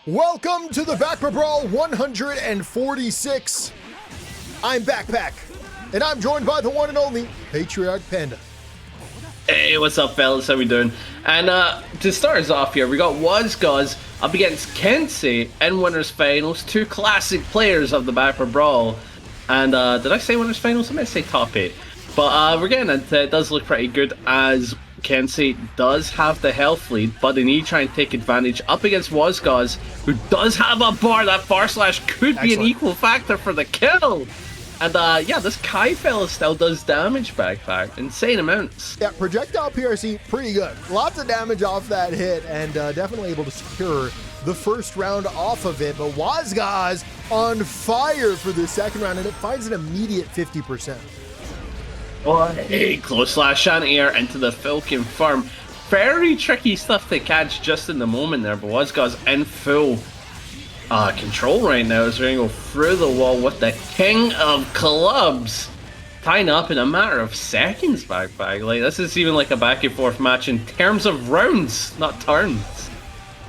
Welcome to the baccpaBrawl 146. I'm baccpack, and I'm joined by the one and only Patriarch Panda. Hey, what's up, fellas? How we doing? And to start us off here, we got Wozgozz up against Kensei in winners finals, two classic players of the baccpaBrawl. And did I say winners finals? I meant to say top 8. But we're getting into it. It does look pretty good as Kensei does have the health lead, but they need to try and take advantage up against Wozgozz, who does have a bar. That bar slash could be an equal factor for the kill. And yeah, this Kai fella still does damage, baccpack. Insane amounts. Yeah, projectile PRC, pretty good. Lots of damage off that hit, and definitely able to secure the first round off of it. But Wozgozz on fire for the second round, and it finds an immediate 50%. Hey, close slash anti-air into the Falcon farm. Very tricky stuff to catch just in the moment there, but Wozgozz in full control right now as we're going to go through the wall with the King of Clubs tying up in a matter of seconds, baccpack. Like, this is even like a back and forth match in terms of rounds, not turns.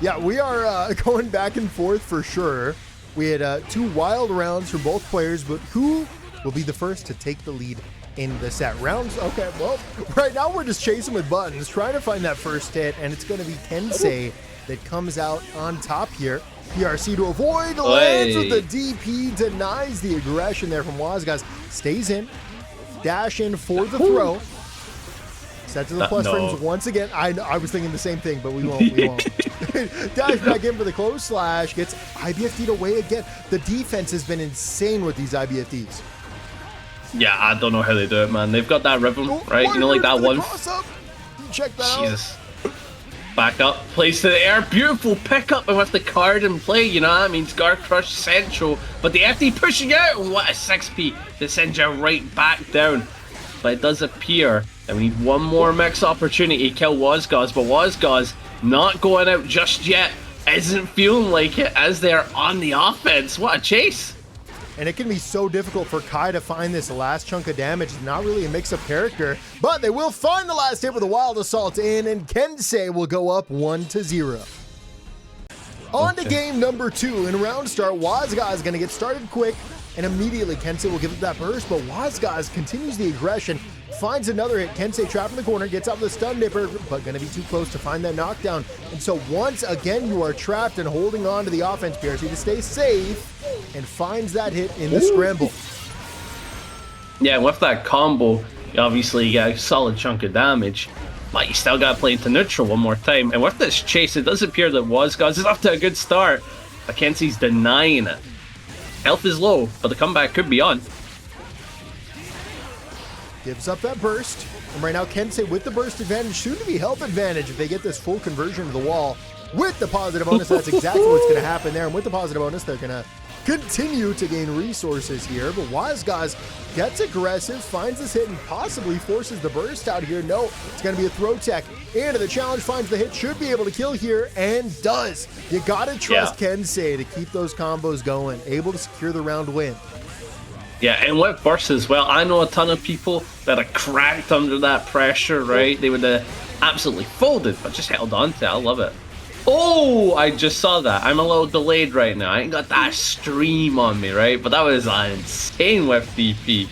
Yeah, we are going back and forth for sure. We had two wild rounds from both players, but who will be the first to take the lead in the set? Rounds, okay, well, right now we're just chasing with buttons, trying to find that first hit, and it's going to be Kensei that comes out on top here. PRC to avoid, lands with the DP, denies the aggression there from Wozgozz, stays in, dash in for the throw. Set to the plus frames once again. I was thinking the same thing, but we won't. Dash back in for the close slash, gets IBFD'd away again. The defense has been insane with these IBFDs. Yeah, I don't know how they do it, man. They've got that rhythm, right? You know, like that one. Check that Jesus. Back up, place to the air, beautiful pickup, and with the card in play, you know that means Guard Crush Central, but the FD pushing out, and what a 6p to send you right back down. But it does appear that we need one more mix opportunity to kill Wozgozz, but Wozgozz not going out just yet, isn't feeling like it as they're on the offense. What a chase! And it can be so difficult for Kai to find this last chunk of damage. It's not really a mix-up character, but they will find the last hit with a Wild Assault in, and Kensei will go up 1-0. On to game number 2. In round start, Wozgozz is going to get started quick, and immediately Kensei will give it that burst, but Wozgozz continues the aggression, finds another hit. Kensei trapped in the corner, gets out the stun dipper, but going to be too close to find that knockdown. And so once again, you are trapped and holding on to the offense, PRC, to stay safe, and finds that hit in the scramble. Yeah, with that combo, obviously you get a solid chunk of damage, but you still got to play into neutral one more time. And with this chase, it does appear that Wozgozz is off to a good start, but Kensei's denying it. Health is low, but the comeback could be on. Gives up that burst, and right now Kensei with the burst advantage, soon to be health advantage if they get this full conversion to the wall. With the positive bonus, that's exactly what's going to happen there, and with the positive bonus, they're going to continue to gain resources here, but Wozgozz gets aggressive, finds this hit, and possibly forces the burst out here. No, it's going to be a throw tech into the challenge, finds the hit, should be able to kill here, and does. You got to trust Kensei to keep those combos going, able to secure the round win. Yeah, and with bursts as well, I know a ton of people that are cracked under that pressure, right? They would have absolutely folded, but just held on to it. I love it. Oh, I just saw that. I'm a little delayed right now. I ain't got that stream on me, right? But that was insane with DP.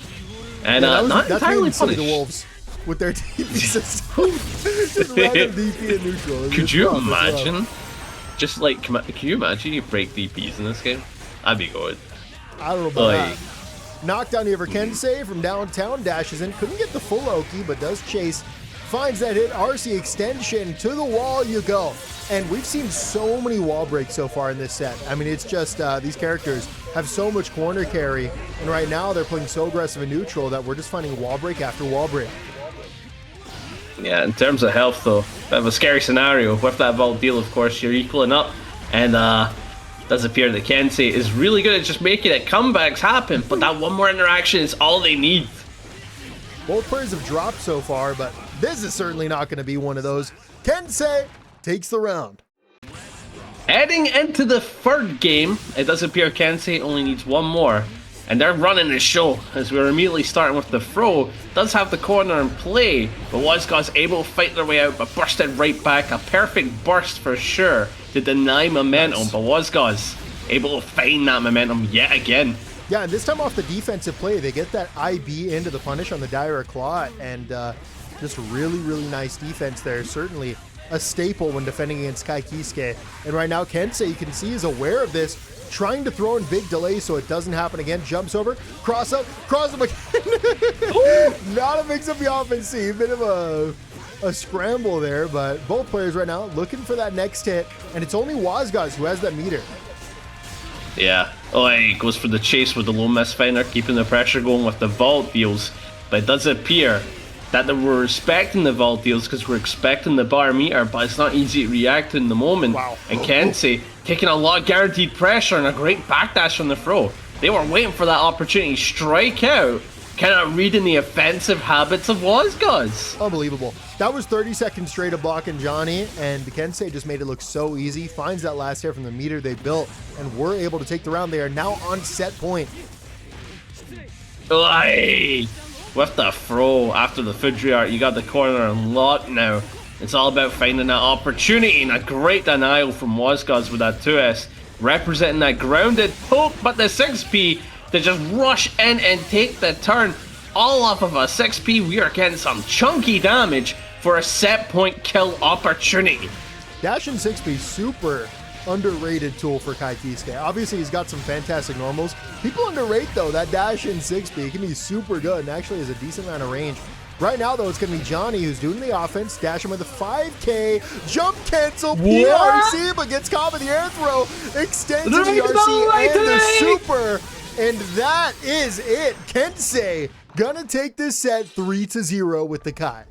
And not entirely punished. The Wolves with their DP system. Just random DP in neutral. Could you imagine? Just like, can you imagine you break DPs in this game? That'd be good. I don't know about that. Knockdown here for Kensei from downtown, dashes in, couldn't get the full Oki, but does chase, finds that hit, RC extension, to the wall you go. And we've seen so many wall breaks so far in this set. I mean, it's just, these characters have so much corner carry, and right now they're playing so aggressive and neutral that we're just finding wall break after wall break. Yeah, in terms of health though, bit of a scary scenario. With that vault deal, of course, you're equaling up, and does appear that Kensei is really good at just making it comebacks happen, but that one more interaction is all they need. Both players have dropped so far, but this is certainly not going to be one of those. Kensei takes the round. Heading into the third game, it does appear Kensei only needs one more And they're running the show as we're immediately starting with the throw. Does have the corner in play, but Wozgozz able to fight their way out, but bursted right back. A perfect burst for sure to deny momentum, but Wozgozz able to find that momentum yet again. Yeah, and this time off the defensive play, they get that IB into the punish on the direct claw, and just really, really nice defense there. Certainly a staple when defending against Kiske. And right now, Kensei, you can see, is aware of this, trying to throw in big delay so it doesn't happen again. Jumps over, cross up again. Not a mix up the offense. See, a bit of a scramble there, but both players right now looking for that next hit, and it's only Wozgozz who has that meter. Yeah, he goes for the chase with the low miss finder, keeping the pressure going with the vault deals, but it does appear that we're respecting the vault deals because we're expecting the bar meter, but it's not easy to react in the moment. Wow. And Kensei taking a lot of guaranteed pressure and a great backdash from the throw. They were waiting for that opportunity to strike out, kind of reading the offensive habits of Wozgozz. Unbelievable. That was 30 seconds straight of blocking Johnny, and Kensei just made it look so easy. Finds that last hit from the meter they built, and were able to take the round. They are now on set point. With the throw after the Patriarch, you got the corner unlocked now. It's all about finding that opportunity, and a great denial from Wozgozz with that 2S, representing that grounded poke, but the 6P to just rush in and take the turn. All off of a 6P, we are getting some chunky damage for a set point kill opportunity. Dash and 6P, super underrated tool for Kiske. Obviously, he's got some fantastic normals. People underrate, though, that dash in 6P. It can be super good and actually has a decent amount of range. Right now, though, it's going to be Johnny who's doing the offense. Dashing with a 5K. Jump cancel. PRC, but gets caught with the air throw. Extends the RC and the super. And that is it. Kensei gonna take this set 3-0 with the Kai.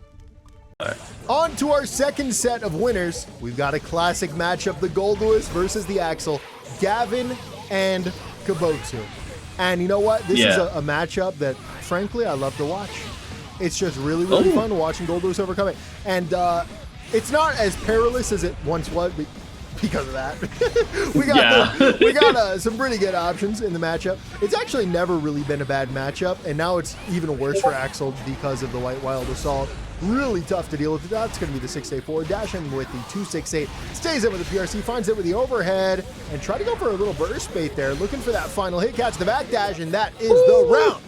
Right. On to our second set of winners. We've got a classic matchup, the Goldlewis versus the Axel, Gavin and Kibotsu. And you know what? This is a matchup that, frankly, I love to watch. It's just really, really fun watching Goldlewis overcome it. And it's not as perilous as it once was because of that. we got some pretty good options in the matchup. It's actually never really been a bad matchup, and now it's even worse for Axel because of the White Wild Assault. Really tough to deal with. That's going to be the 6A4. Dash in with the 268. Stays in with the PRC. Finds it with the overhead. And try to go for a little burst bait there. Looking for that final hit. Catch the back dash. And that is the round.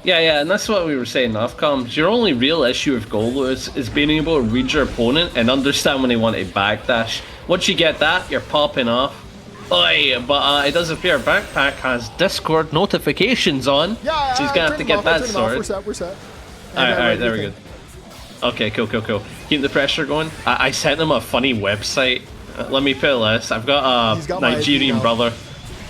Yeah, and that's what we were saying off comms. Your only real issue with Goldlewis is being able to read your opponent and understand when they want a backdash. Once you get that, you're popping off. But it does appear baccpack has Discord notifications on. Yeah, so he's going to have to get that sorted. We're set. Alright, there we go. Okay, cool. Keep the pressure going. I sent him a funny website. Let me put this. I've got a Nigerian brother.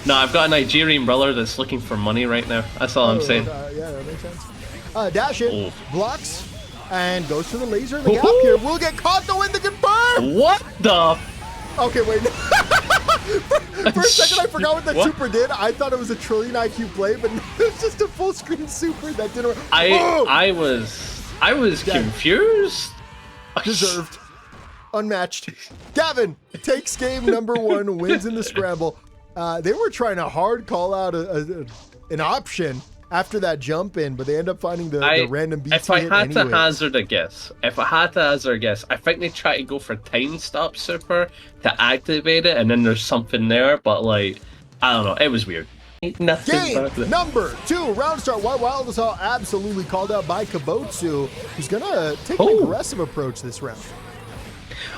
No, I've got a Nigerian brother that's looking for money right now. That's all I'm saying. Yeah, that makes sense. Dash it, blocks, and goes to the laser in the gap here. We'll get caught though in the confirm. What the? Okay, wait. For a second, I forgot what that super did. I thought it was a trillion IQ play, but it was just a full screen super that didn't work. I was confused. Deserved. Unmatched. Gavin takes game number 1, wins in the scramble. They were trying to hard call out an option after that jump in, but they end up finding the random beat. If I had to hazard a guess, I think they try to go for time stop super to activate it, and then there's something there, but like, I don't know, it was weird. Nothing. Game number 2, round start. White Wild is all absolutely called out by Kibotsu, who's gonna take an aggressive approach this round.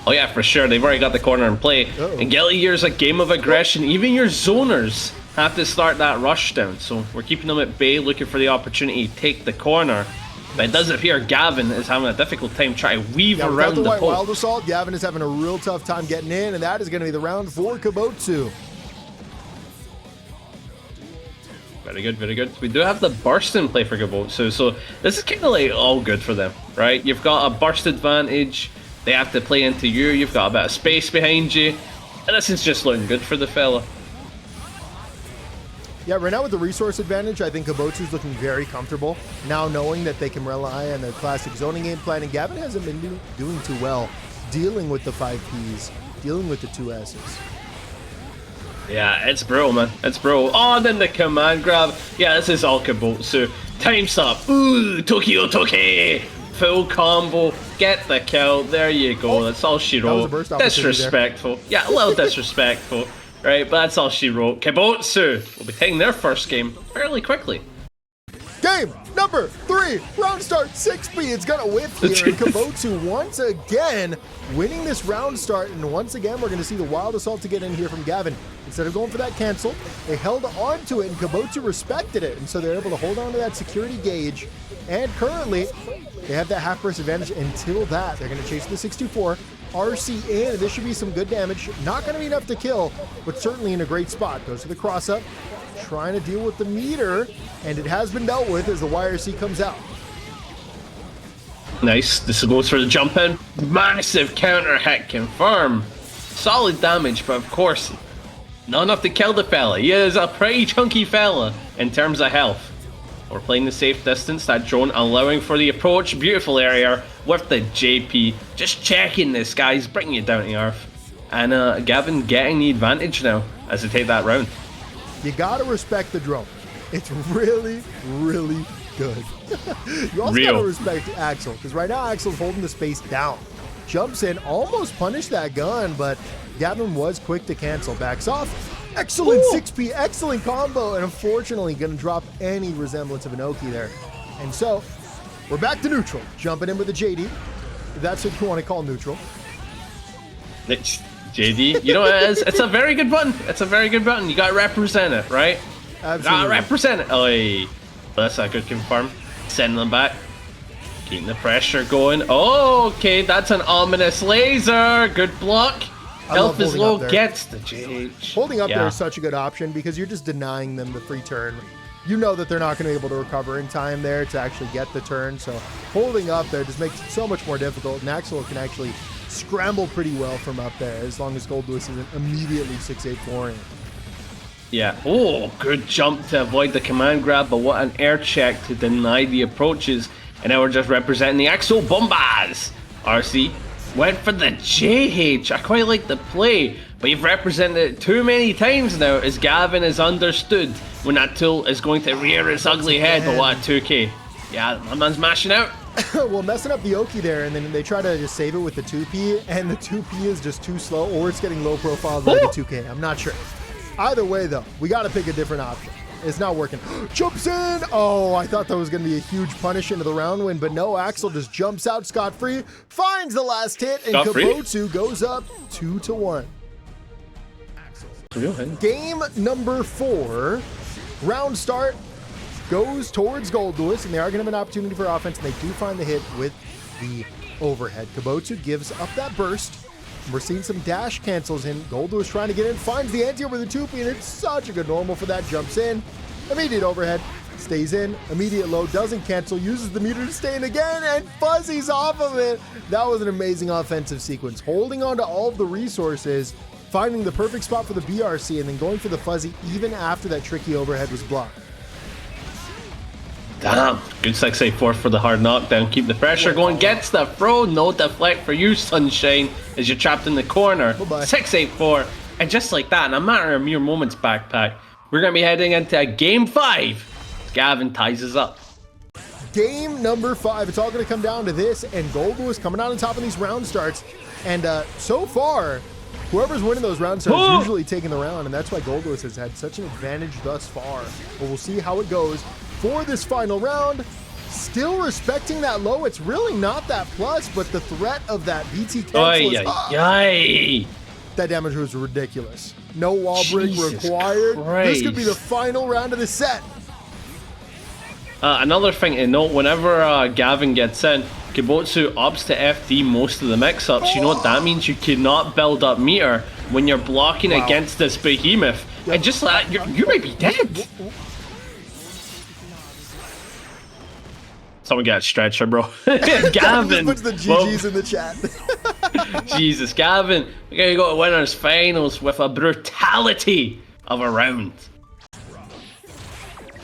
Oh yeah, for sure. They've already got the corner in play. And Gilly here's a game of aggression. Even your zoners have to start that rush down. So we're keeping them at bay, looking for the opportunity to take the corner. But it does appear Gavin is having a difficult time trying to weave around the White Wild Assault, Gavin is having a real tough time getting in, and that is going to be the round for Kibotsu. Very good, very good. We do have the burst in play for Kibotsu, so this is kind of like all good for them, right? You've got a burst advantage. They have to play into you. You've got a bit of space behind you. And this is just looking good for the fella. Yeah, right now with the resource advantage, I think Kibotsu's looking very comfortable. Now knowing that they can rely on their classic zoning game plan. And Gavin hasn't been doing too well dealing with the 5Ps, dealing with the 2Ss. Yeah, it's brutal, man. It's brutal. Oh, and then the command grab. Yeah, this is all Kibotsu. Time's up. Ooh, Tokyo Toki. Full combo. Get the kill. There you go. That's all she wrote. Disrespectful. Yeah, a little disrespectful. Right, but that's all she wrote. Kibotsu will be taking their first game fairly quickly. Game number 3, round start 6B. It's gonna whiff here, and Kibotsu once again winning this round start, and once again we're gonna see the wild assault to get in here from Gavin. Instead of going for that cancel, they held on to it, and Kibotsu respected it, and so they're able to hold on to that security gauge, and currently they have that half burst advantage. Until that, they're gonna chase the 624. RC in, and this should be some good damage. Not gonna be enough to kill, but certainly in a great spot. Goes for the cross up, trying to deal with the meter, and it has been dealt with as the YRC comes out. Nice. This goes for the jump in. Massive counter hit confirm. Solid damage, but of course, not enough to kill the fella. He is a pretty chunky fella in terms of health. We're playing the safe distance, that drone allowing for the approach. Beautiful area with the JP. Just checking this, guys, bringing it down to earth. And Gavin getting the advantage now as they take that round. You gotta respect the drone. It's really, really good. You also gotta respect Axel, because right now Axel's holding the space down. Jumps in, almost punished that gun, but Gavin was quick to cancel. Backs off. Excellent 6P, excellent combo, and unfortunately gonna drop any resemblance of an Oki there. And so, we're back to neutral. Jumping in with a JD, if that's what you want to call neutral. It's JD, you know what it is? It's a very good button. It's a very good button. You gotta represent it, right? Absolutely. Gotta represent it. Oi. That's a good confirm. Sending them back. Keeping the pressure going. Oh, okay, that's an ominous laser. Good block. Health is low, gets the JH. Holding up there is such a good option because you're just denying them the free turn. You know that they're not going to be able to recover in time there to actually get the turn. So holding up there just makes it so much more difficult. And Axel can actually scramble pretty well from up there as long as Goldlewis isn't immediately 6-8-4-ing. Yeah. Oh, good jump to avoid the command grab, but what an air check to deny the approaches. And now we're just representing the Axel Bombas. RC went for the JH. I quite like the play, but you've represented it too many times now as Gavin has understood when that tool is going to rear its ugly head. But what a 2K. Yeah, my man's mashing out. Well, messing up the Oki there, and then they try to just save it with the 2P, and the 2P is just too slow, or it's getting low profile like a 2K. I'm not sure. Either way, though, we got to pick a different option. It's not working. Jumps in! Oh, I thought that was going to be a huge punish into the round win, but no, Axel just jumps out scot-free, finds the last hit, and Kibotsu goes up 2-1. Game number 4, round start, goes towards Goldlewis, and they are going to have an opportunity for offense, and they do find the hit with the overhead. Kibotsu gives up that burst. We're seeing some dash cancels in. Goldlewis trying to get in, finds the anti over the 2P, and it's such a good normal for that. Jumps in, immediate overhead, stays in, immediate low, doesn't cancel, uses the meter to stay in again, and fuzzies off of it. That was an amazing offensive sequence. Holding on to all of the resources, finding the perfect spot for the BRC, and then going for the fuzzy even after that tricky overhead was blocked. Damn, good 6-8-4 for the hard knockdown. Keep the pressure going. Gets the throw. No deflect for you, Sunshine, as you're trapped in the corner. 6-8-4. And just like that, in a matter of mere moments, backpack, we're going to be heading into game 5. Gavin ties us up. Game number 5. It's all going to come down to this, and Goldlewis coming out on top of these round starts. And so far, whoever's winning those round starts is usually taking the round, and that's why Goldlewis has had such an advantage thus far. But we'll see how it goes for this final round. Still respecting that low. It's really not that plus, but the threat of that VT cancel that damage was ridiculous. No wall break required. This could be the final round of the set. Another thing to note, whenever Gavin gets in, Kibotsu opts to FD most of the mix-ups. You know what that means? You cannot build up meter when you're blocking against this behemoth. And just like that, you might be dead. Someone got a stretcher, bro. Gavin puts the GGs in the chat. Jesus, Gavin, we're gonna go to winners finals with a brutality of a round.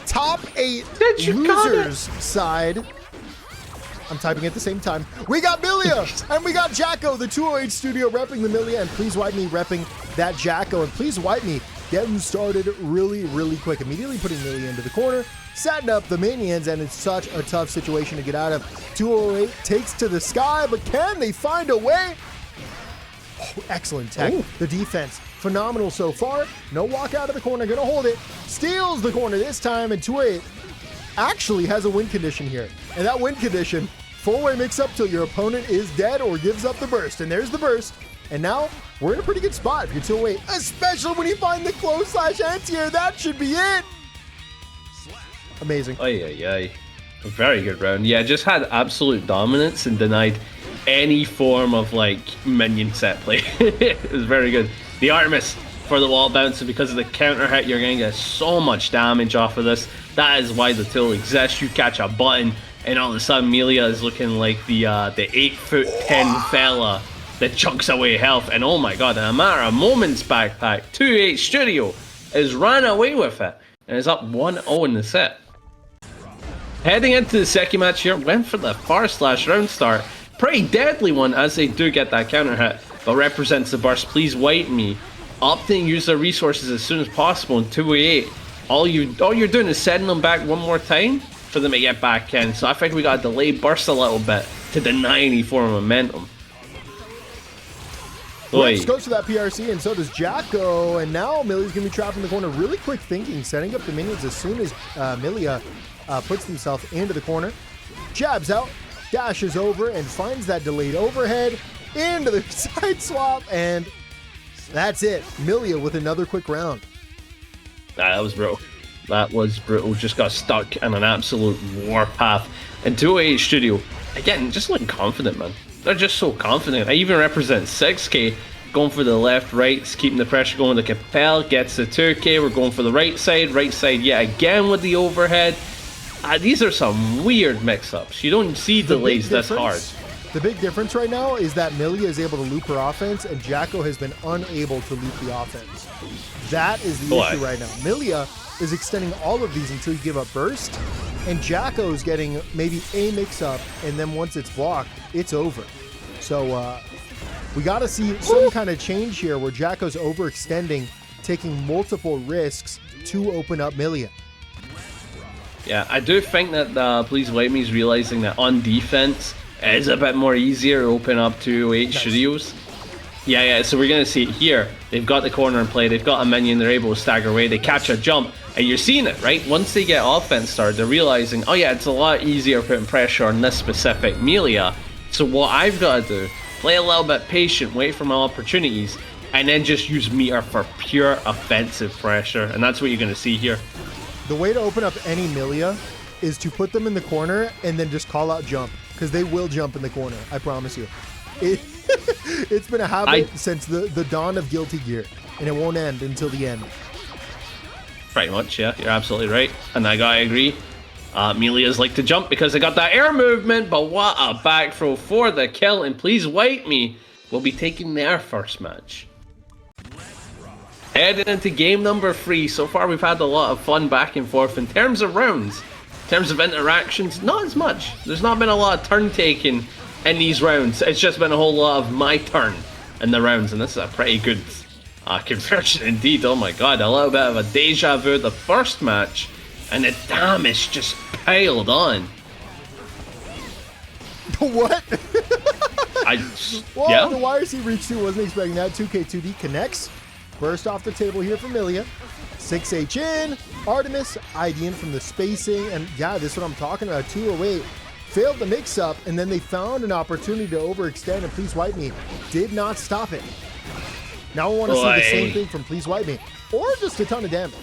Top 8 losers side. I'm typing at the same time. We got Millia and we got Jacko, the 208 studio repping the Millia, and PleaseWipeMe repping that Jacko. And PleaseWipeMe getting started really, really quick. Immediately putting Millia into the corner, setting up the minions, and it's such a tough situation to get out of. 208 takes to the sky, but can they find a way? Oh, excellent tech. Ooh. The defense, phenomenal so far. No walk out of the corner, gonna hold it. Steals the corner this time, and 208 actually has a win condition here. And that win condition, four-way mix-up till your opponent is dead or gives up the burst. And there's the burst. And now we're in a pretty good spot if you 208, especially when you find the close slash anti-air. That should be it. Amazing. Ay. Very good round. Yeah, just had absolute dominance and denied any form of like minion set play. It was very good. The Artemis for the wall bouncer, because of the counter hit, you're going to get so much damage off of this. That is why the tool exists. You catch a button, and all of a sudden, Millia is looking like the 8'10" fella that chunks away health. And oh my god, in a matter of moments, baccpack 2-8 Studio has ran away with it and is up 1-0 in the set. Heading into the second match here, went for the far slash round start. Pretty deadly one, as they do get that counter hit, but represents the burst. PleaseWipeMe opting to use their resources as soon as possible in 2-8. All you're doing is sending them back one more time for them to get back in. So I think we got to delay burst a little bit to deny any form of momentum. Rex goes to that PRC, and so does Jacko, and now Millia's going to be trapped in the corner. Really quick thinking, setting up the minions as soon as Millia puts himself into the corner. Jabs out, dashes over, and finds that delayed overhead into the side swap, and that's it. Millia with another quick round. That was brutal. That was brutal. Just got stuck in an absolute warpath. And 208 Studio, again, just looking confident, man. They're just so confident. I even represent 6K, going for the left, right, keeping the pressure going. The Capel gets the 2K. We're going for the right side yet again with the overhead. These are some weird mix-ups. You don't see delays this hard. The big difference right now is that Millia is able to loop her offense, and Jacko has been unable to loop the offense. That is the issue right now. Millia is extending all of these until you give up burst, and Jacko is getting maybe a mix-up, and then once it's blocked, it's over. So we got to see some kind of change here where Jacko's overextending, taking multiple risks to open up Millia. Yeah, I do think that PleaseWipeMe is realizing that on defense, it's a bit more easier to open up 208 Studios. Yeah, so we're going to see it here. They've got the corner in play, they've got a minion, they're able to stagger away, they catch a jump, and you're seeing it, right? Once they get offense started, they're realizing, oh yeah, it's a lot easier putting pressure on this specific Millia. So what I've got to do, play a little bit patient, wait for my opportunities, and then just use meter for pure offensive pressure, and that's what you're going to see here. The way to open up any Millia is to put them in the corner and then just call out jump, because they will jump in the corner, I promise you. It's been a habit since the dawn of Guilty Gear, and it won't end until the end. Pretty much, yeah, you're absolutely right, and I gotta agree. Milia's like to jump because they got that air movement, but what a back throw for the kill, and PleaseWipeMe will be taking their first match. Heading into game number 3, so far we've had a lot of fun back and forth in terms of rounds. In terms of interactions, not as much. There's not been a lot of turn taking in these rounds. It's just been a whole lot of my turn in the rounds, and this is a pretty good conversion indeed. Oh my god, a little bit of a deja vu the first match, and the damage just piled on. What? Whoa, yeah. The YRC reach 2, wasn't expecting that. 2K2D connects. Burst off the table here for Millia. 6H in. Artemis IDing from the spacing. And yeah, this is what I'm talking about. 208 failed the mix-up, and then they found an opportunity to overextend, and PleaseWipeMe did not stop it. Now I want to see the same thing from PleaseWipeMe, or just a ton of damage.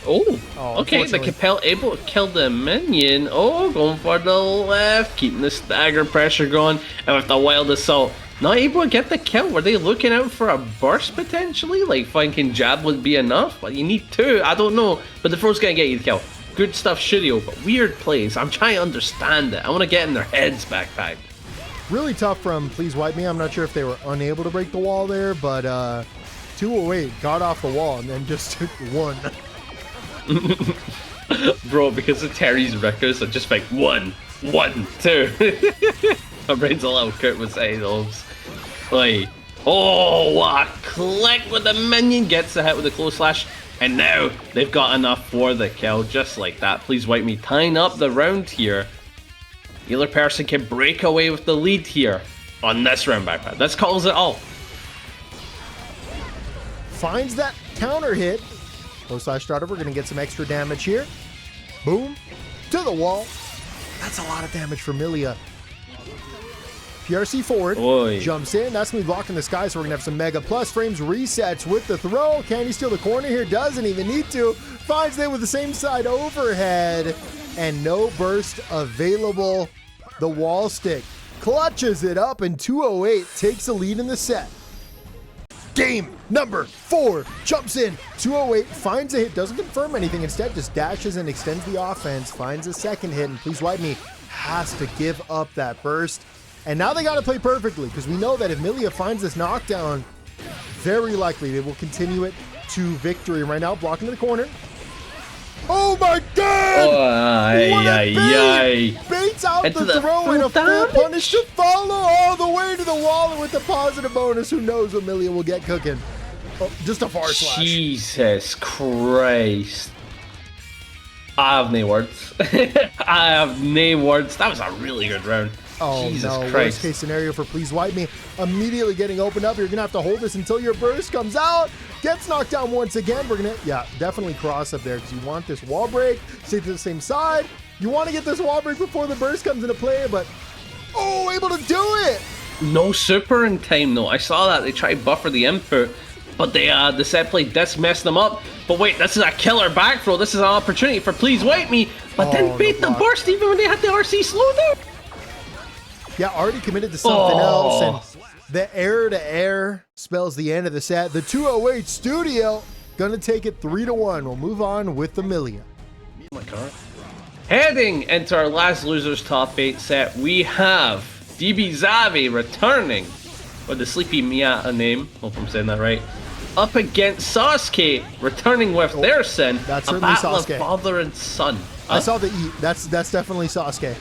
Oh, okay, the Capel able to kill the minion. Oh, going for the left, keeping the stagger pressure going, and with the wild assault, not able to get the kill. Were they looking out for a burst potentially? Like thinking jab would be enough? But you need 2, I don't know. But the throw's gonna get you the kill. Good stuff, Studio, but weird plays. I'm trying to understand it. I want to get in their heads, baccpack. Really tough from PleaseWipeMe. I'm not sure if they were unable to break the wall there, but 208 got off the wall and then just took 1. Bro, because of Terry's records, I just like 1, 2. My brain's a little cut with say those. Like, Oh, what a click with the minion. Gets the hit with the close slash. And now they've got enough for the kill, just like that. PleaseWipeMe tying up the round here. Either person can break away with the lead here on this round, backpack. This calls it all. Finds that counter hit. Low slash starter. We're going to get some extra damage here. Boom. To the wall. That's a lot of damage for Millia. PRC forward. Oy. Jumps in. That's going to be blocking the sky, so we're going to have some Mega Plus frames. Resets with the throw. Can he steal the corner here? Doesn't even need to. Finds it with the same side overhead. And no burst available. The wall stick clutches it up, and 208 takes the lead in the set. Game number 4, jumps in, 208, finds a hit, doesn't confirm anything, instead just dashes and extends the offense, finds a second hit, and PleaseWipeMe has to give up that burst. And now they got to play perfectly, because we know that if Millia finds this knockdown, very likely they will continue it to victory. Right now, blocking to the corner. Oh my god! What a bait! Baits out the throw and a full punish to follow all the way to the wall, and with the positive bonus, who knows what Millia will get cooking. Oh, just a far slash. Jesus Christ. I have no words. I have no words. That was a really good round. Oh Jesus no, Christ. Worst case scenario for PleaseWipeMe. Immediately getting opened up. You're going to have to hold this until your burst comes out. Gets knocked down once again. We're going to, definitely cross up there because you want this wall break. Stay to the same side. You want to get this wall break before the burst comes into play, but, oh, able to do it. No super in time, though. I saw that. They tried to buffer the input, but the set play just messed them up. But wait, this is a killer back throw. This is an opportunity for PleaseWipeMe, but then bait the burst even when they had the RC slowdown. Yeah, already committed to something else, and the air-to-air spells the end of the set. The 208 Studio gonna take it 3-1. We'll move on with the Millia. Oh my god. Heading into our last loser's top 8 set, we have Xavi returning with the Sleepy Miata name. Hope I'm saying that right. Up against SauceQue, returning with their sin. That's a certainly battle SauceQue. of father and son. I saw the E. That's definitely SauceQue.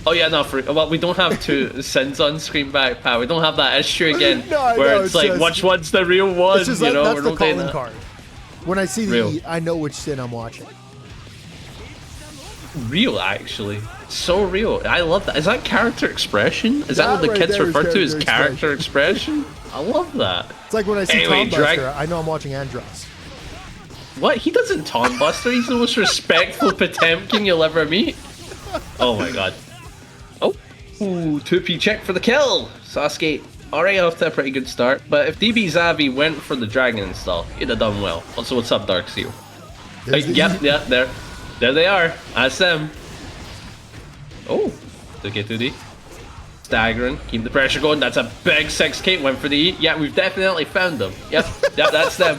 Oh yeah, no, well, we don't have two sins on screen, backpack. We don't have that issue again, No, where no, it's like, just, which one's the real one, It's just you like, know? that's We're the not doing calling that. card. When I see the Real. E, I know which sin I'm watching. Real, actually. So real. I love that. Is that character expression? Is that what the right kids there is refer to as character character expression? I love that. It's like when I see Anyway, Tom Buster, I know I'm watching Andros. What? He doesn't Tom Buster. He's the most respectful Potemkin you'll ever meet. Oh my god. Oh. Ooh, 2P check for the kill. SauceQue already off to a pretty good start, but if Xavi went for the dragon install, he'd have done well. Also, what's up, Dark Seal? Yep, there they are. That's them. Oh, took it 2D. Staggering, keep the pressure going. That's a big 6K. Went for the E. Yeah, we've definitely found them. Yep, that's them.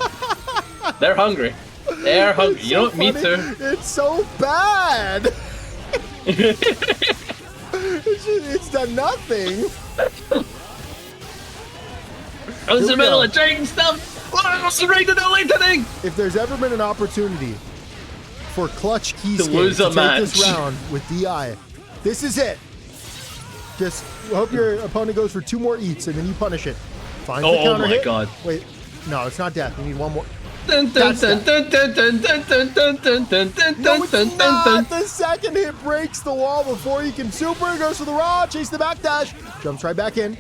They're hungry. They're hungry. You know what? Me too. It's so bad. It's done nothing. I was in the middle of dragon stuff. I was right to the lightning. If there's ever been an opportunity for clutch Kiske to lose a take match this round with DI, this is it. Just hope your opponent goes for 2 more eats and then you punish it. Finds the counter hit. God. Wait, no, it's not death. We need one more. Dun, dun, dun, dun, dun, dun, dun, dun, dun, dun, dun, dun, No, it's dun, dun, not. dun. The second hit breaks the wall before he can super. Goes for the raw, chase the backdash, jumps right back in.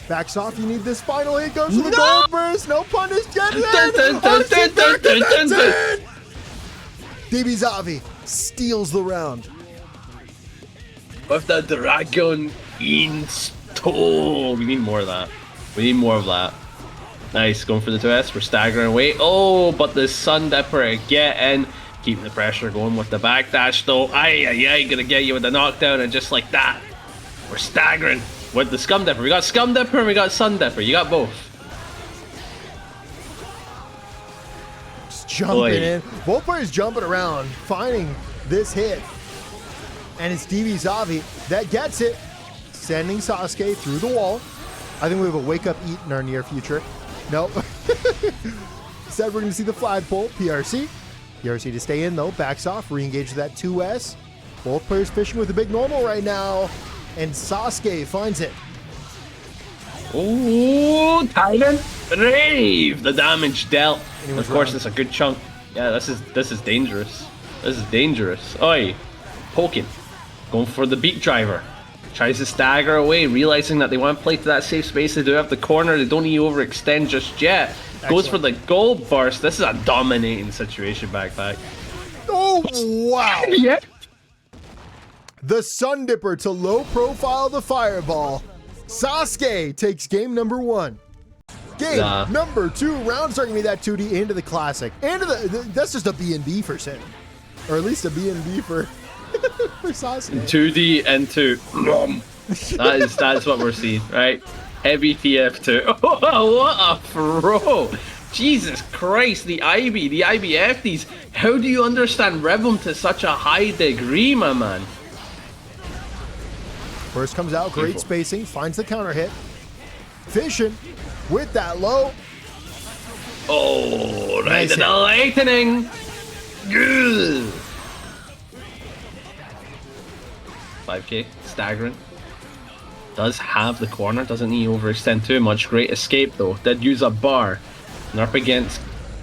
Backs off. You need this final hit. Goes for the gold burst. No punish. Get it Dun, dun, dun, dun, dun, dun, dun, dun. Xavi steals the round. With the dragon install. We need more of that. We need more of that. Nice, going for the 2S. We're staggering away. Oh, but the Sun Dipper again. Keeping the pressure going with the backdash though. Aye, gonna get you with the knockdown, and just like that, we're staggering with the Scum Dipper. We got Scum Dipper and we got Sun Dipper. You got both. Just jumping in. Both players jumping around, finding this hit. And it's Xavi that gets it, sending SauceQue through the wall. I think we have a wake-up eat in our near future. Nope. Instead, we're going to see the flagpole. PRC. PRC to stay in, though. Backs off. Re-engage with that 2S. Both players fishing with a big normal right now. And SauceQue finds it. Oh, Titan Brave! The damage dealt. Of course, wrong. it's a good chunk. Yeah, this is dangerous. This is dangerous. Oi, poking, going for the beat driver. Tries to stagger away, realizing that they want to play to that safe space. They do have the corner. They don't need to overextend just yet. Goes for the gold burst. This is a dominating situation, baccpack. Oh, wow. Yeah. The Sun Dipper to low profile the Fireball. SauceQue takes game number 1. Game number 2. Rounds are going to be that 2D into the Classic. Into that's just a B&B for Sin. Or at least a B&B for SauceQue. 2D and 2. That's what we're seeing, right? Heavy TF2. Oh, what a throw! Jesus Christ, the IBFDs. How do you understand Rebel to such a high degree, my man? First comes out, great spacing, finds the counter hit. Fishing with that low. Oh, right Nice to the lightning. Good. 5k, staggering. Does have the corner, doesn't need to overextend too much. Great escape though. Did use a bar. And up against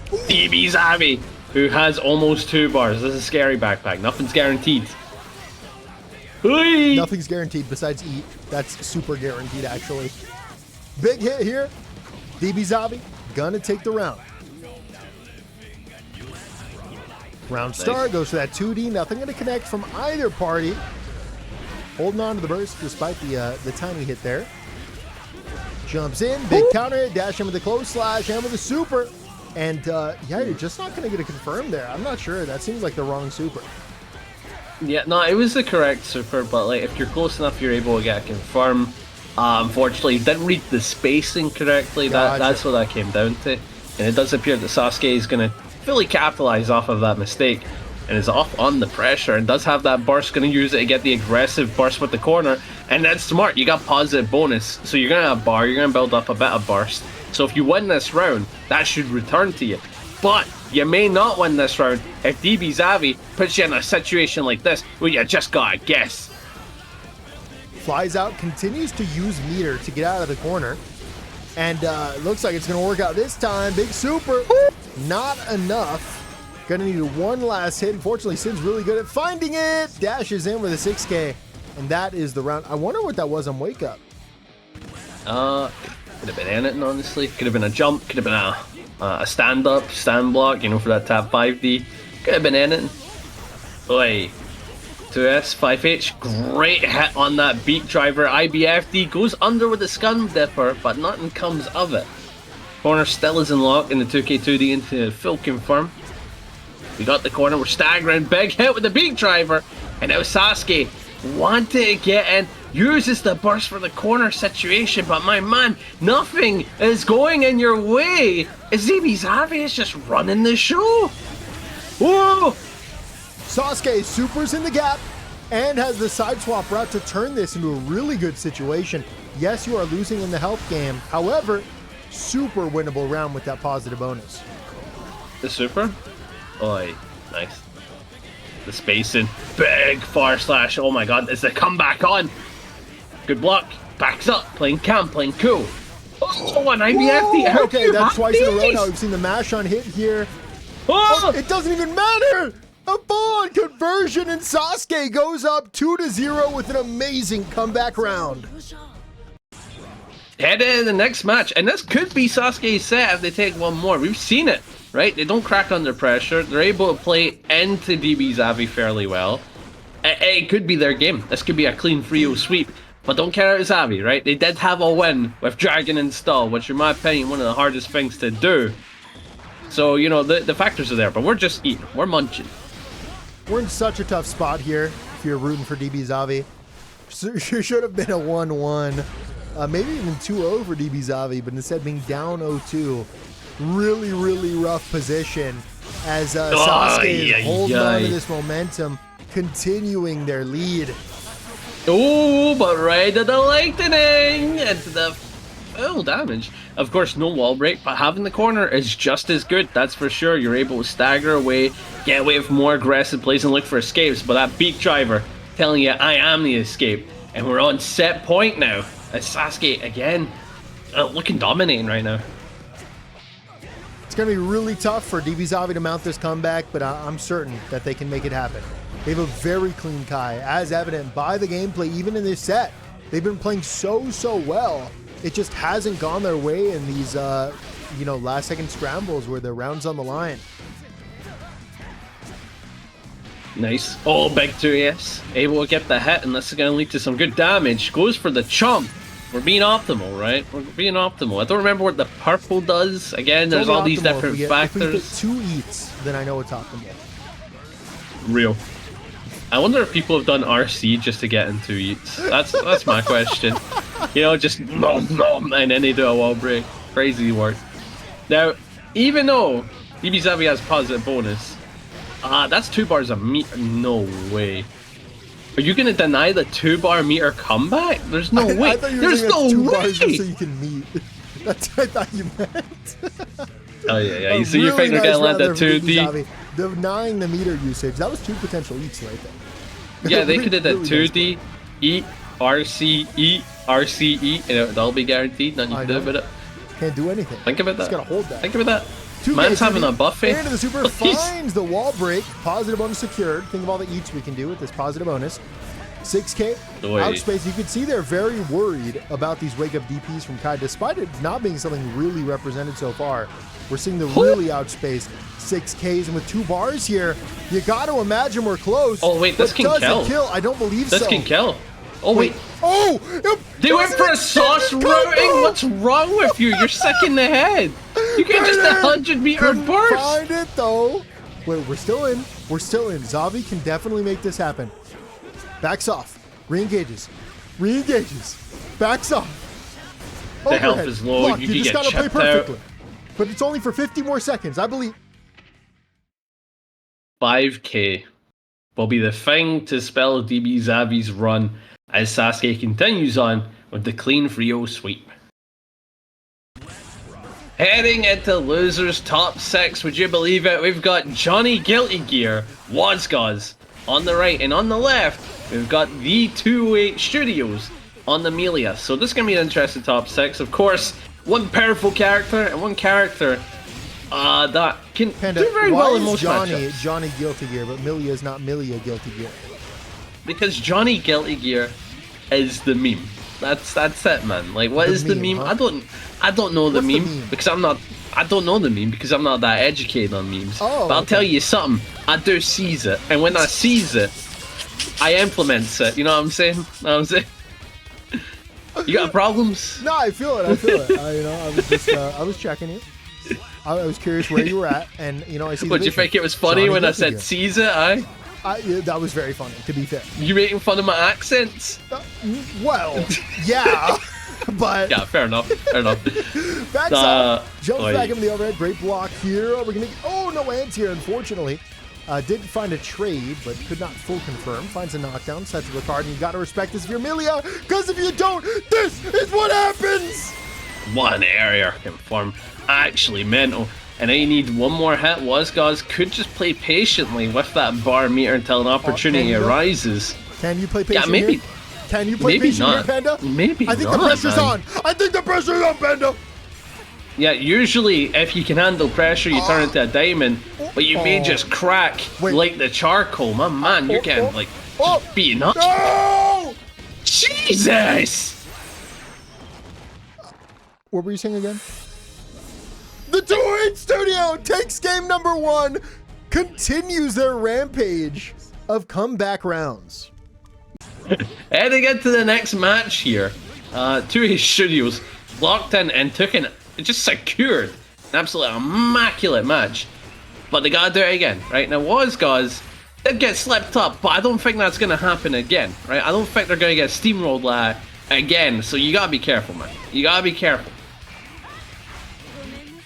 Xavi, who has almost 2 bars. This is scary, baccpack. Nothing's guaranteed. Oi! Nothing's guaranteed besides eat. That's super guaranteed, actually. Big hit here. Xavi gonna take the round. Round start goes for that 2D. Nothing gonna connect from either party. Holding on to the burst despite the tiny hit there. Jumps in, big counter hit, dash in with the close slash, and with the super. And yeah, you're just not gonna get a confirm there. I'm not sure. That seems like the wrong super. Yeah, no, it was the correct super, but like if you're close enough, you're able to get a confirm. Unfortunately, didn't read the spacing correctly. Gotcha. That's what that came down to. And it does appear that SauceQue is going to fully capitalize off of that mistake and is off on the pressure and does have that burst, going to use it to get the aggressive burst with the corner. And that's smart. You got positive bonus. So you're going to have bar, you're going to build up a bit of burst. So if you win this round, that should return to you. But you may not win this round if Xavi puts you in a situation like this where you just gotta guess. Flies out, continues to use meter to get out of the corner. And looks like it's going to work out this time. Big super. Not enough. Going to need one last hit. Unfortunately, Sin's really good at finding it. Dashes in with a 6K. And that is the round. I wonder what that was on Wake Up. Could have been anything, honestly. Could have been a jump. Could have been a stand-up, stand block, you know, for that tap 5D. Could have been anything. Oi. 2S, 5H, great hit on that beat driver. IBFD goes under with the Scum Dipper, but nothing comes of it. Corner still is in lock in the 2K2D into full confirm. We got the corner, we're staggering, big hit with the beat driver. And now SauceQue wanted to get in, uses the burst for the corner situation, but my man, nothing is going in your way. Xavi is just running the show. Whoa! SauceQue supers in the gap and has the side swap route to turn this into a really good situation. Yes, you are losing in the health game. However, super winnable round with that positive bonus. The super? Oi, nice. The spacing, big far slash. Oh my god, is the comeback on? Good block, backs up, playing calm, playing cool. Oh, an IBFD. Okay, that's twice in a row now. We've seen the mash on hit here. Oh, it doesn't even matter. A full-on conversion, and SauceQue goes up 2-0 with an amazing comeback round. Head into the next match, and this could be SauceQue's set if they take one more. We've seen it, right? They don't crack under pressure. They're able to play into Xavi fairly well. It could be their game. This could be a clean 3-0 sweep. But don't care about Xavi, right? They did have a win with Dragon install, which in my opinion, one of the hardest things to do. So, you know, the factors are there, but we're just eating. We're munching. We're in such a tough spot here if you're rooting for Xavi. It should have been a 1-1. Maybe even 2-0 for Xavi, but instead being down 0-2. Really, really rough position as SauceQue is holding on to this momentum, continuing their lead. Oh, but right to the lightning and to the full damage. Of course, no wall break, but having the corner is just as good, that's for sure. You're able to stagger away, get away with more aggressive plays and look for escapes, but that beat driver telling you I am the escape. And we're on set point now as SauceQue again looking dominating right now. It's going to be really tough for Xavi to mount this comeback, but I'm certain that they can make it happen. They have a very clean Kai, as evident by the gameplay, even in this set. They've been playing so well. It just hasn't gone their way in these, you know, last-second scrambles where the round's on the line. Nice. Oh, big 2S. Able to get the hit, and this is going to lead to some good damage. Goes for the chomp. We're being optimal, right? We're being optimal. I don't remember what the purple does. Again, there's all these different factors. If we get 2 eats, then I know it's optimal. Real. I wonder if people have done RC just to get into eats. That's my question. You know, just nom, and then they do a wall break. Crazy work. Now, even though Xavi has positive bonus, that's 2 bars a meter. No way. Are you gonna deny the 2-bar meter comeback? There's no way. There's no 2 way. bars so you can meet. That's what I thought you meant. Oh yeah. You see, you think they're gonna land the 2D? Denying the meter usage. That was 2 potential eats right there. Yeah, they could have done 2D, eat, RC, eat, RC, eat, and it would all be guaranteed. Nothing you can do about it. Can't do anything. Think about that. Just gotta hold that. Think about that. Man's having a buffet. Into the super, finds the wall break. Positive bonus secured. Think of all the eats we can do with this positive bonus. 6K outspace. You can see they're very worried about these wake up DPs from Kai, despite it not being something really represented so far. We're seeing the really outspaced 6Ks, and with 2 bars here, you got to imagine we're close. Oh wait, this can kill. I don't believe this so. This can kill. Oh wait. Oh! They went for a sauce routing? What's wrong with you? You're sick in the head. You get just 100-meter burst. Find it though. Wait, we're still in. We're still in. Xavi can definitely make this happen. Backs off. Re-engages. Re-engages. Backs off. The health is low. Look, you just can get gotta play chipped perfectly. out. But it's only for 50 more seconds, I believe. 5K will be the thing to spell Xavi's run as Sasuke continues on with the clean 3-0 sweep. Heading into losers top 6, would you believe it? We've got Johnny Guilty Gear, Wozgozz on the right, and on the left, we've got the 2-8 Studios on the Millia. So this is going to be an interesting top 6. Of course, one powerful character and one character that can Panda, do very well in most Johnny, matchups. Johnny Guilty Gear, but Millia is not Millia Guilty Gear. Because Johnny Guilty Gear is the meme. That's it, man. Like, what is the meme? Huh? I don't know the What's meme because I'm not. I don't know the meme because I'm not that educated on memes. Oh, but I'll tell you something. I do seize it, and when I seize it, I implement it. You know what I'm saying? You got problems? No, I feel it. I feel it. You know, I was just, I was checking you. I was curious where you were at, and you know, I see. Would you think it was funny Johnny when I Guilty said Gear. seize it? Yeah, that was very funny, to be fair. You making fun of my accents? Well, yeah, but Yeah, fair enough. Fair enough. backs up, jumps back into the overhead. Great block here. We're gonna. Oh, no hands here, unfortunately. Did find a trade, but could not full confirm. Finds a knockdown, sets to the card, and you gotta respect this if you're Millia, because if you don't, this is what happens! One area confirm. Actually mental. And then you need one more hit. Wozgozz could just play patiently with that bar meter until an opportunity arises. Can you play patient Yeah, maybe. here? Can you play Maybe patient not. here, Panda? Maybe I think not, the pressure's man. on. I think the pressure's on, Panda. Yeah, usually if you can handle pressure, you turn into a diamond. But you may just crack like the charcoal. My man, you're getting like just beaten up. No! Jesus! What were you saying again? The 2-8 Studio takes game number 1, continues their rampage of comeback rounds. Heading into the next match here, 2-8 Studios locked in and took an, just secured an absolutely immaculate match. But they gotta do it again, right? Now Wozgozz did get slipped up, but I don't think that's gonna happen again, right? I don't think they're gonna get steamrolled again, so you gotta be careful, man. You gotta be careful.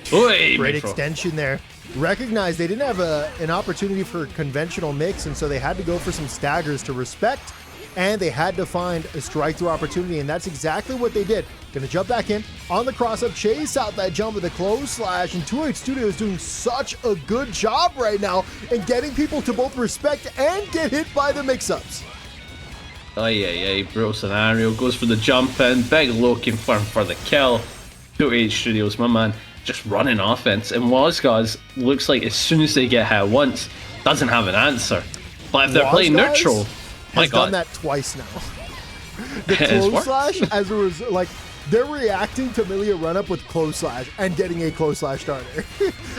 Great extension there. Recognize they didn't have an opportunity for a conventional mix, and so they had to go for some staggers to respect, and they had to find a strike-through opportunity, and that's exactly what they did. Gonna jump back in on the cross-up, chase out that jump with a close slash, and 2-8 Studio is doing such a good job right now in getting people to both respect and get hit by the mix-ups. Oh yeah, brutal scenario. Goes for the jump in. Big low confirmed for the kill. 2H Studios, my man, just running offense. And Wozgozz looks like as soon as they get hit once, doesn't have an answer. But if they're playing neutral, my God. Done that twice now. The close slash, as it was like, they're reacting to Millia run up with close slash and getting a close slash starter.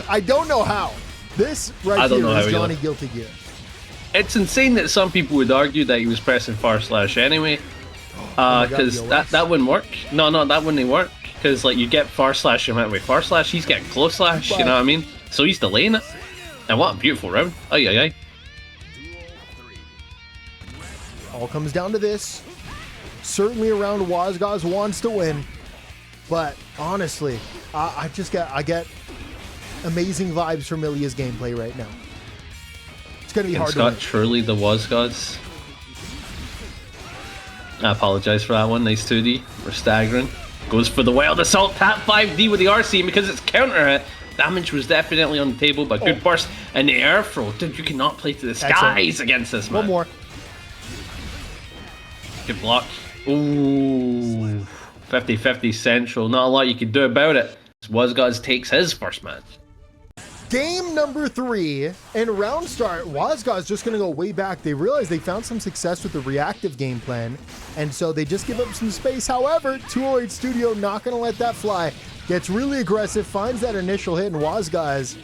I don't know how. This right here is Johnny Guilty Gear. It's insane that some people would argue that he was pressing far slash anyway. Because that wouldn't work. No, that wouldn't work. Because like you get far slash, you might wait far slash, he's getting close slash, you know what I mean? So he's delaying it. And what a beautiful round. Ay, ay, ay. All comes down to this. Certainly around Wozgozz wants to win. But honestly, I get amazing vibes from Millia's gameplay right now. It's going to be hard to win. It's not truly the Wozgozz. I apologize for that one. Nice 2D. We're staggering. Goes for the wild assault. Tap 5D with the RC, and because it's counter hit, damage was definitely on the table, but good burst. And the air throw. Dude, you cannot play to the skies against this, man. One more. Good block. Ooh. 50-50 central. Not a lot you can do about it. Wozgozz takes his first match. Game number 3, and round start, Wozgozz just going to go way back. They realize they found some success with the reactive game plan, and so they just give up some space. However, 208 Studio not going to let that fly. Gets really aggressive, finds that initial hit, and Wozgozz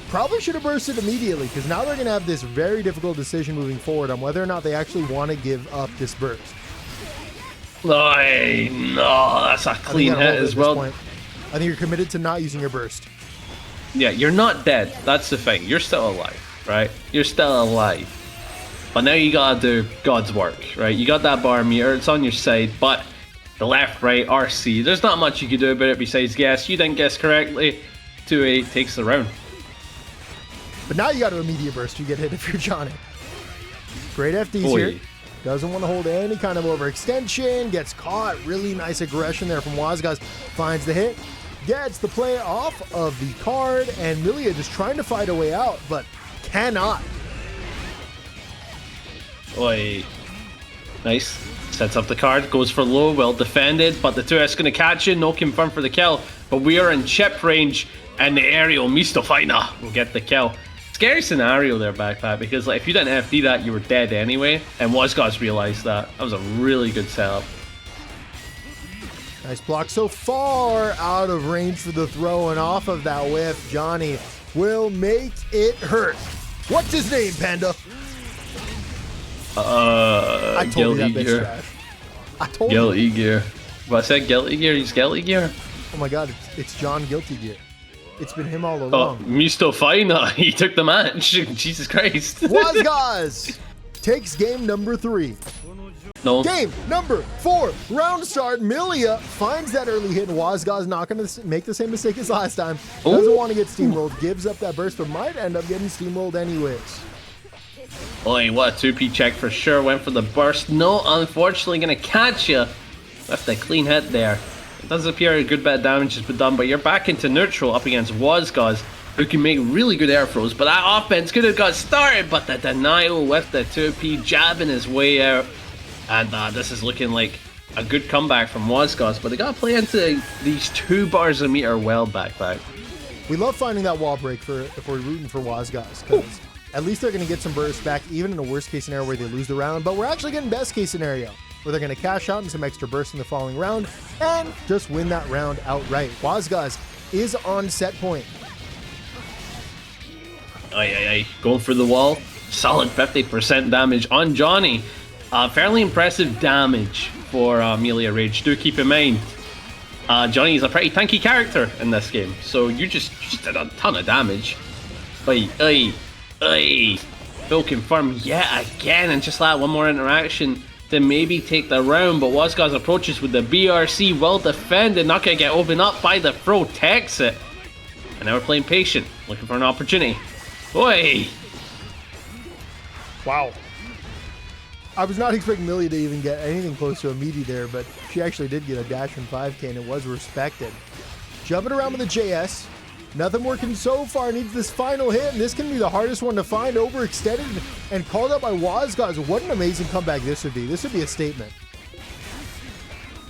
probably should have bursted immediately, because now they're going to have this very difficult decision moving forward on whether or not they actually want to give up this burst. No, that's a clean hit as well. I think you're committed to not using your burst. Yeah, you're not dead. That's the thing. You're still alive, right? You're still alive. But now you gotta do God's work, right? You got that bar meter, it's on your side, but the left, right, RC, there's not much you can do about it besides guess. You didn't guess correctly. 2-8 takes the round. But now you got to immediate burst. You get hit if you're Johnny. Great FDs here. Doesn't want to hold any kind of overextension. Gets caught. Really nice aggression there from Wozgozz. Finds the hit. Gets the play off of the card. And Millia just trying to fight a way out, but cannot. Oi. Nice. Sets up the card. Goes for low. Well defended. But the 2S going to catch you. No confirm for the kill. But we are in chip range. And the aerial Mistofaina will get the kill. Scary scenario there, baccpack, because like if you didn't FD that, you were dead anyway, and Wozgozz realized that. That was a really good setup. Nice block so far out of range for the throw, and off of that whiff, Johnny will make it hurt. What's his name, Panda? I told you that bitch trash. I told you. Guilty Gear. What I said, Guilty Gear? He's Guilty Gear? Oh my god, it's John Guilty Gear. It's been him all along. Mistofaina, he took the match. Jesus Christ. Wozgozz takes game number 3. No. Game number 4. Round start. Millia finds that early hit, and Wozgozz not going to make the same mistake as last time. Doesn't want to get steamrolled. Gives up that burst, but might end up getting steamrolled anyways. Oi, what a 2P check for sure. Went for the burst. No, unfortunately, going to catch you. Left a clean hit there. It does appear a good bit of damage has been done, but you're back into neutral up against Wozgozz, who can make really good air throws. But that offense could have got started, but the denial with the 2P jabbing his way out. And this is looking like a good comeback from Wozgozz, but they got to play into these 2 bars a meter well, baccpack. We love finding that wall break if we're rooting for Wozgozz, because at least they're going to get some bursts back, even in a worst case scenario where they lose the round. But we're actually getting best case scenario, where they're going to cash out in some extra bursts in the following round and just win that round outright. Wozgozz is on set point. Aye. Going for the wall. Solid 50% damage on Johnny. Fairly impressive damage for Millia Rage. Do keep in mind, Johnny is a pretty tanky character in this game, so you just did a ton of damage. Aye. Full confirm yet again, and just like one more interaction to maybe take the round, but Wozgozz approaches with the BRC, well defended, not going to get opened up by the throw, takes it. And now we're playing patient, looking for an opportunity. Oi! Wow. I was not expecting Millia to even get anything close to a meaty there, but she actually did get a dash and 5K, and it was respected. Jumping around with the JS. Nothing working so far. Needs this final hit, and this can be the hardest one to find. Overextended and called out by Wozgozz. What an amazing comeback this would be. This would be a statement.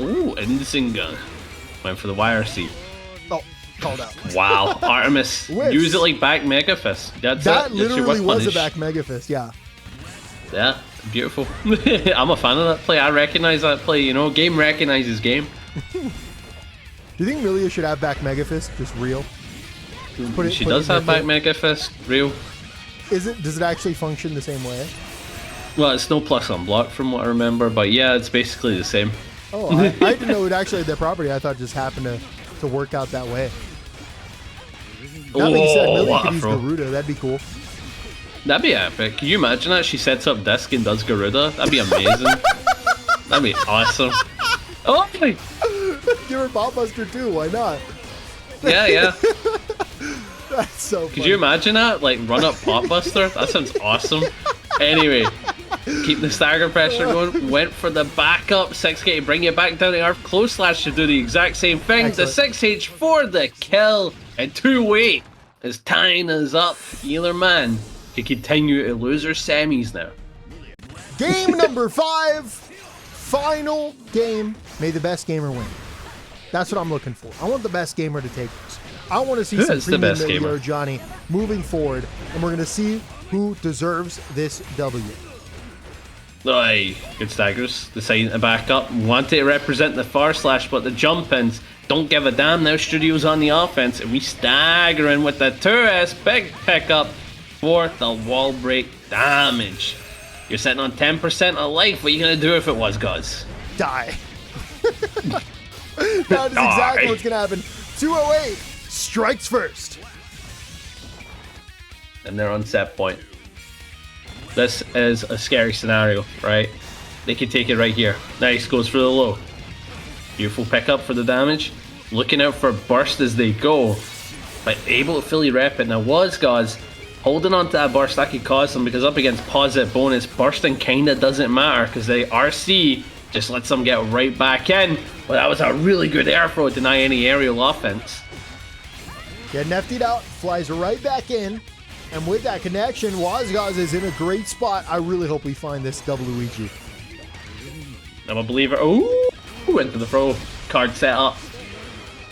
Ooh, Ensinga. Went for the YRC. Oh, called out. Wow, Artemis. Whiffs. Use it like back Mega Fist. That's That it. That's your literally whip was a punish. back Mega Fist, yeah. Yeah, beautiful. I'm a fan of that play. I recognize that play. You know, game recognizes game. Do you think Millia should have back Mega Fist? Just real? Just She does have back Mega Fist. Real. Does it actually function the same way? Well, it's no plus on block from what I remember, but yeah, it's basically the same. Oh, I didn't know it actually had that property. I thought it just happened to work out that way. That being said, Millia could use Garuda. That'd be cool. That'd be epic. Can you imagine that? She sets up disc and does Garuda. That'd be amazing. That'd be awesome. Oh! Give her Pop Buster too. Why not? Yeah, yeah. That's so funny. Could you imagine that? Like, run up Pop Buster? That sounds awesome. Anyway, keep the stagger pressure going. Went for the backup 6K to bring you back down to earth. Close slash to do the exact same thing. Excellent. The 6H for the kill. And 2-8 is tying us up. Either man can continue to loser semis now. Game number 5. Final game. May the best gamer win. That's what I'm looking for. I want the best gamer to take this. I want to see some premium Millia or Johnny moving forward, and we're going to see who deserves this W. Aye, good staggers. Deciding to back up. Wanted to represent the far slash, but the jump ins don't give a damn. Now Studio's on the offense, and we stagger in with the 2S big pickup for the wall break damage. You're sitting on 10% of life. What are you going to do if it was Wozgozz? Die. That is exactly what's going to happen. 208 strikes first. And they're on set point. This is a scary scenario, right? They could take it right here. Nice, goes for the low. Beautiful pickup for the damage. Looking out for burst as they go, but able to fully rep it. Now Wozgozz holding on to that burst, that could cause them, because up against positive bonus, bursting kinda doesn't matter because the RC just lets them get right back in. But that was a really good air throw to deny any aerial offense. Getting FT'd out, flies right back in. And with that connection, Wozgozz is in a great spot. I really hope we find this WEG. I'm a believer. Ooh, went to the throw. Card set up.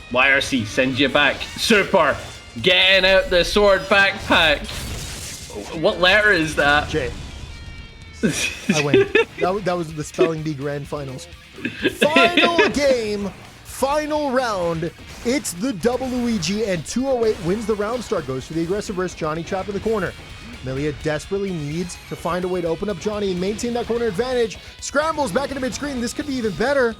YRC sends you back. Super. Getting out the sword backpack. What letter is that? J. I win. That was the Spelling Bee Grand Finals. Final game. Final round. It's the WEG, and 208 wins the round start. Goes for the aggressive burst. Johnny trapped in the corner. Millia desperately needs to find a way to open up Johnny and maintain that corner advantage. Scrambles back into mid-screen. This could be even better.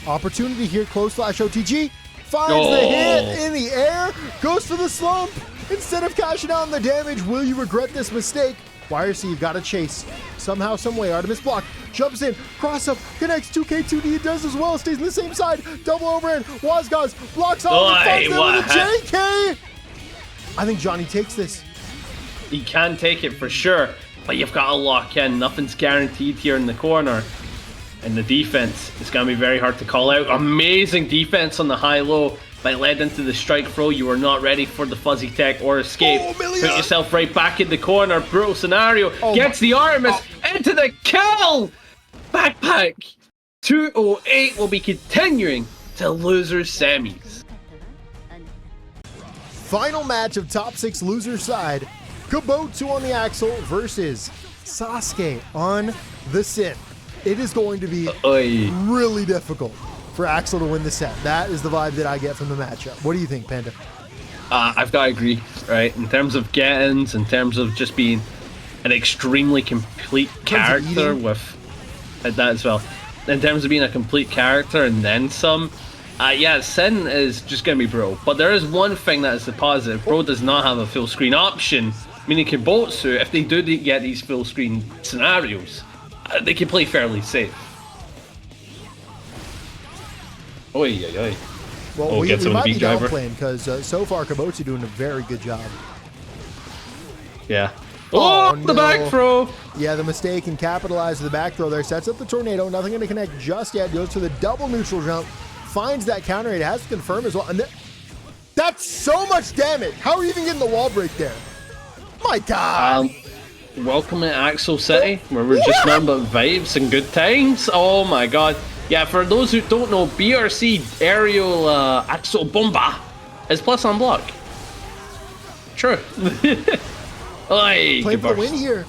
Opportunity here. Close slash OTG. Finds the hit in the air. Goes for the slump. Instead of cashing out on the damage, will you regret this mistake? YRC, you've got to chase. Somehow, someway, Artemis block. Jumps in. Cross up. Connects 2K2D. It does as well. Stays in the same side. Double overhand. Wozgozz blocks off. And finds them with a JK. I think Johnny takes this. He can take it for sure, but you've got to lock in. Nothing's guaranteed here in the corner. And the defense is going to be very hard to call out. Amazing defense on the high-low, but it led into the strike throw. You were not ready for the fuzzy tech or escape. Oh, Put yourself right back in the corner. Brutal scenario. Gets the Artemis into the kill. Backpack. 208 will be continuing to loser semis. Final match of top 6 loser side. Kibotsu on the Axle versus SauceQue on the synth. It is going to be really difficult for Axel to win the set. That is the vibe that I get from the matchup. What do you think, Panda? I've got to agree, right? In terms of get-ins, in terms of just being an extremely complete character with that as well. In terms of being a complete character and then some, yeah, Sin is just going to be Bro. But there is one thing that is the positive. Bro does not have a full screen option, meaning Kibotsu, if they do get these full screen scenarios, they can play fairly safe. Oi, oi, oi. Well, we might be downplaying because so far Kibotsu doing a very good job. Yeah. Oh, no. The back throw. Yeah, the mistake and capitalize the back throw there. Sets up the tornado. Nothing going to connect just yet. Goes to the double neutral jump. Finds that counter. It has to confirm as well. And that's so much damage. How are you even getting the wall break there? My God. Welcome to Axel City, where we're just nothing but vibes and good times. Oh my God. Yeah, for those who don't know, BRC aerial Axel Bomba is plus on block. True. Playing for the win here.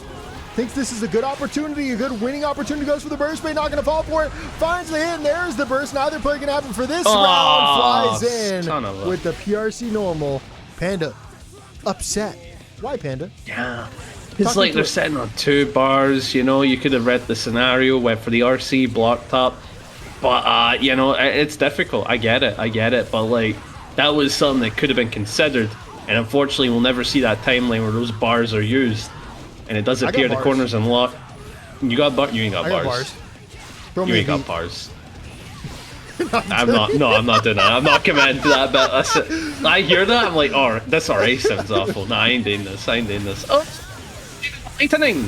Thinks this is a good opportunity, a good winning opportunity. Goes for the burst, but not going to fall for it. Finds the hit, and there's the burst. Neither player can happen for this round. Flies in with the PRC normal. Panda upset. Why, Panda? Yeah. It's like they're sitting on 2 bars, you know, you could have read the scenario, went for the RC, blocked up. But, you know, it's difficult. I get it. But, like, that was something that could have been considered. And unfortunately, we'll never see that timeline where those bars are used. And it does appear the corner's unlocked. You got bars? You ain't got bars. You ain't got bars. I'm not doing that. I'm not committing to that bit. I hear that, I'm like, oh, this RA sounds awful. Nah, I ain't doing this. Oh, lightning!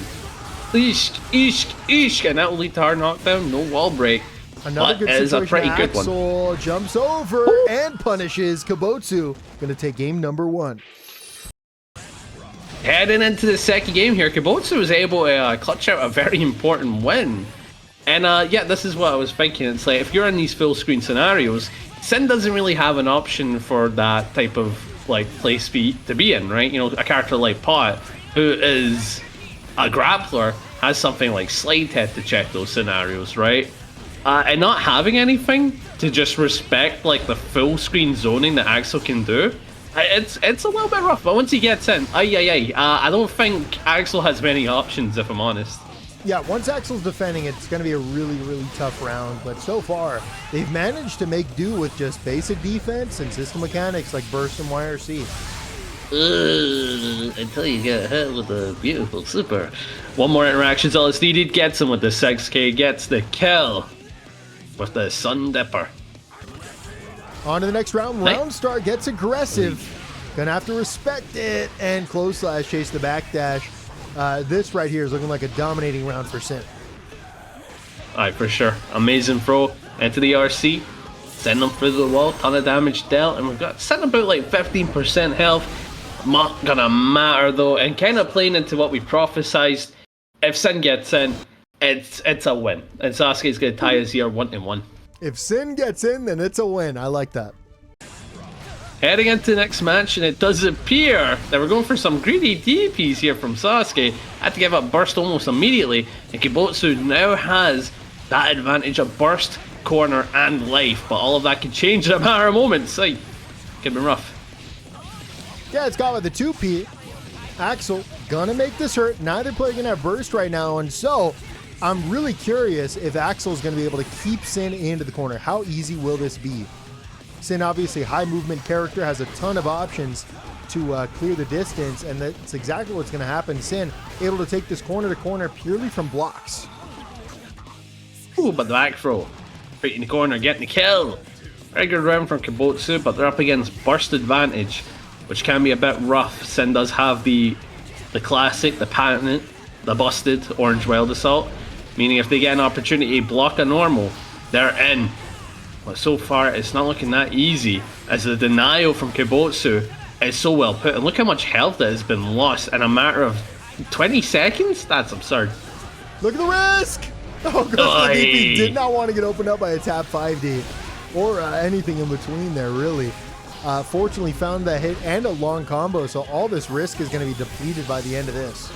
Eesh, and that will lead to hard knockdown. No wall break. Another good situation. A pretty good one. Axel jumps over and punishes Kibotsu. Gonna take game number 1. Heading into the second game here, Kibotsu was able to clutch out a very important win. And yeah, this is what I was thinking. It's like, if you're in these full screen scenarios, Sin doesn't really have an option for that type of like place to be in, right? You know, a character like Pot, who is a grappler, has something like Slide Head to check those scenarios, right? And not having anything to just respect like the full screen zoning that Axel can do, it's a little bit rough. But once he gets in, I don't think Axel has many options, if I'm honest. Yeah, once Axel's defending, it's going to be a really, really tough round. But so far, they've managed to make do with just basic defense and system mechanics like burst and YRC. Until you get hit with a beautiful super. One more interaction's all it's needed. Gets him with the 6K. Gets the kill with the Sun Dipper. On to the next round. Roundstar gets aggressive. Gonna have to respect it and close slash chase the backdash. This right here is looking like a dominating round for Sin. Alright, for sure. Amazing throw into the RC. Send them through the wall. Ton of damage dealt. And we've got sitting about like 15% health. Not gonna matter though. And kind of playing into what we prophesized. If Sin gets in, it's a win. And SauceQue's gonna tie us here 1-1. If Sin gets in, then it's a win. I like that. Heading into the next match, and it does appear that we're going for some greedy DPs here from SauceQue. Had to give up burst almost immediately, and Kibotsu now has that advantage of burst, corner, and life. But all of that can change in a matter of moments. Like, could be rough. Yeah, it's got with the 2P. Axel gonna make this hurt. Neither player gonna have burst right now, and so I'm really curious if Axel's gonna be able to keep Sin into the corner. How easy will this be? Sin, obviously high movement character, has a ton of options to clear the distance, and that's exactly what's going to happen. Sin able to take this corner to corner purely from blocks. Ooh, but the back throw. Right in the corner, getting the kill. Very good round from Kibotsu, but they're up against burst advantage, which can be a bit rough. Sin does have the classic, the patented, the busted orange wild assault, meaning if they get an opportunity to block a normal, they're in. But so far, it's not looking that easy, as the denial from Kibotsu is so well put. And look how much health that has been lost in a matter of 20 seconds? That's absurd. Look at the risk! Oh, gosh, the DP did not want to get opened up by a tap 5D. Or anything in between there, really. Fortunately, found the hit and a long combo, so all this risk is going to be depleted by the end of this.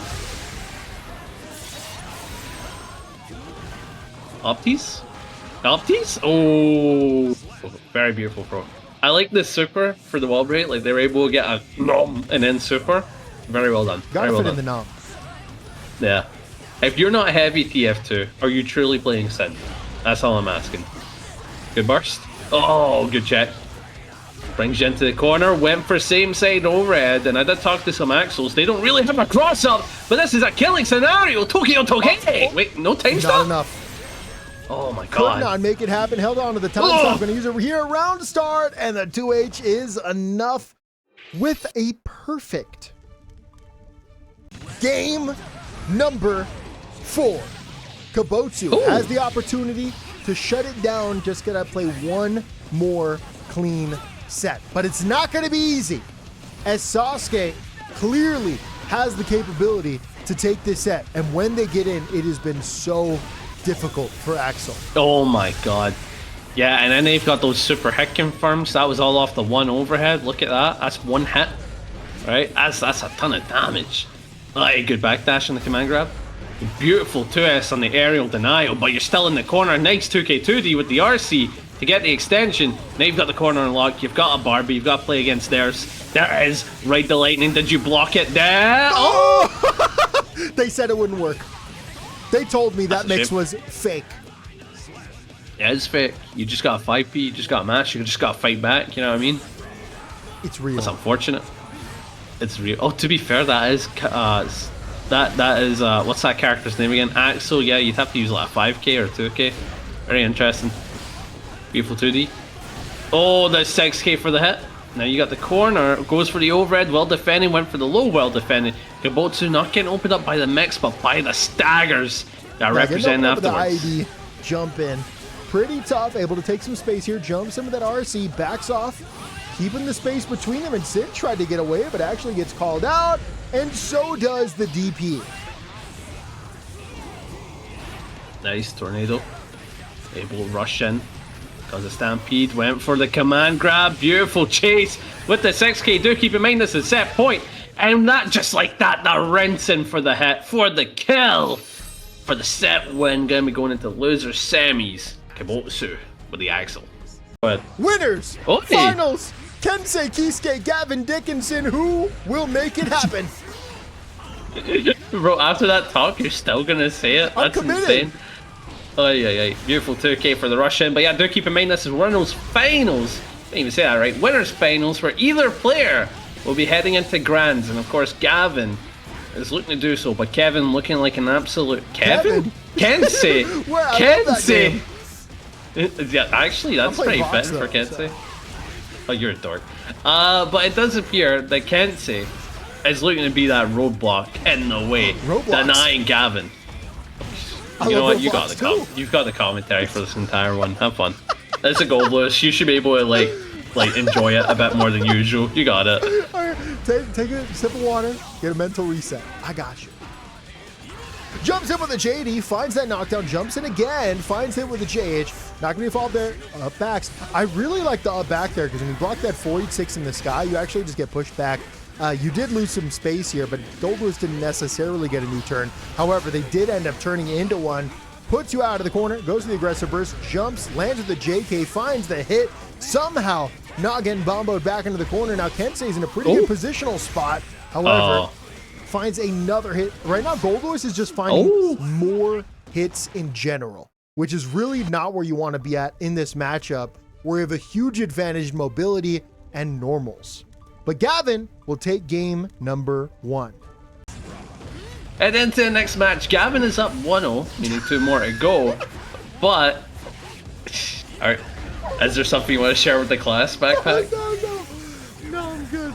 Opties? Oh, very beautiful throw. I like this super for the wall break. Like, they were able to get a nom and then super. Very well done. Gotta fit in the nom. Yeah. If you're not heavy TF2, are you truly playing Sin? That's all I'm asking. Good burst. Oh, good check. Brings you into the corner. Went for same side overhead. And I did talk to some Axels. They don't really have a cross up, but this is a killing scenario. Tokyo Tokei. Wait, no time stop? Not enough. Oh my god. Could not make it happen. Held on to the time stop. Going to use it here. Round start. And the 2H is enough with a perfect. Game number 4. Kibotsu has the opportunity to shut it down. Just got to play one more clean set. But it's not going to be easy, as SauceQue clearly has the capability to take this set. And when they get in, it has been so difficult for Axel. Oh my god. Yeah, and then they've got those super hit confirms. That was all off the one overhead. Look at that. That's one hit. Right? That's a ton of damage. Right, good backdash on the command grab. Beautiful 2S on the aerial denial, but you're still in the corner. Nice 2K2D with the RC to get the extension. Now you've got the corner unlocked. You've got a Barbie. You've got to play against theirs. There it is. Ride the lightning. Did you block it there? Oh! They said it wouldn't work. They told me that mix was fake. Yeah, it's fake. You just got a 5P. You just got a match. You just got to fight back. You know what I mean? It's real. That's unfortunate. It's real. Oh, to be fair, that is that is what's that character's name again? Axel. Yeah, you'd have to use like a 5K or 2K. Very interesting. Beautiful 2D. Oh, that's 6K for the hit. Now you got the corner. Goes for the overhead. Well defending. Went for the low. Well defending. Kibotsu not getting opened up by the mix, but by the staggers that represent afterwards. The IED jump in. Pretty tough. Able to take some space here. Jumps into that RC. Backs off. Keeping the space between them, and Sid tried to get away, but actually gets called out, and so does the DP. Nice tornado. Able to rush in. Because the Stampede went for the command grab. Beautiful chase with the 6K. Do keep in mind this is set point. And that just like that, the rinsing for the hit, for the kill. For the set win, gonna be going into loser semis. Kibotsu with the Axel. Go ahead. Winners! Okay. Finals! Kensei, Kiske, Gavin, Dickinson, who will make it happen? Bro, after that talk, you're still gonna say it? That's insane. Oh, yeah. Beautiful 2K for the rush in. But yeah, do keep in mind this is one of those finals. I didn't even say that right. Winners finals where either player will be heading into grands. And of course, Gavin is looking to do so. But Kevin looking like an absolute... Kevin? Kensei! Kensei! Yeah, actually, that's pretty fitting for Kensei. Oh, you're a dork. But it does appear that Kensei is looking to be that roadblock in the way, denying Gavin. You know what? You got you've got the commentary for this entire one. Have fun. It's a Goldlewis. You should be able to like enjoy it a bit more than usual. You got it. All right, take a sip of water. Get a mental reset. I got you. Jumps in with a JD, finds that knockdown, jumps in again, finds it with a JH. Not gonna be followed there. Up backs. I really like the up back there because when you block that 486 in the sky, you actually just get pushed back. You did lose some space here, but Goldlewis didn't necessarily get a new turn. However, they did end up turning into one. Puts you out of the corner, goes to the aggressive burst, jumps, lands with the JK, finds the hit. Somehow, not getting bomboed back into the corner. Now Kensei's in a pretty good positional spot. However, finds another hit. Right now, Goldlewis is just finding more hits in general, which is really not where you want to be at in this matchup, where you have a huge advantage in mobility and normals. But Gavin will take game number 1. And into the next match, Gavin is up 1-0, meaning 2 more to go. But, alright, is there something you want to share with the class, backpack? No, I'm good.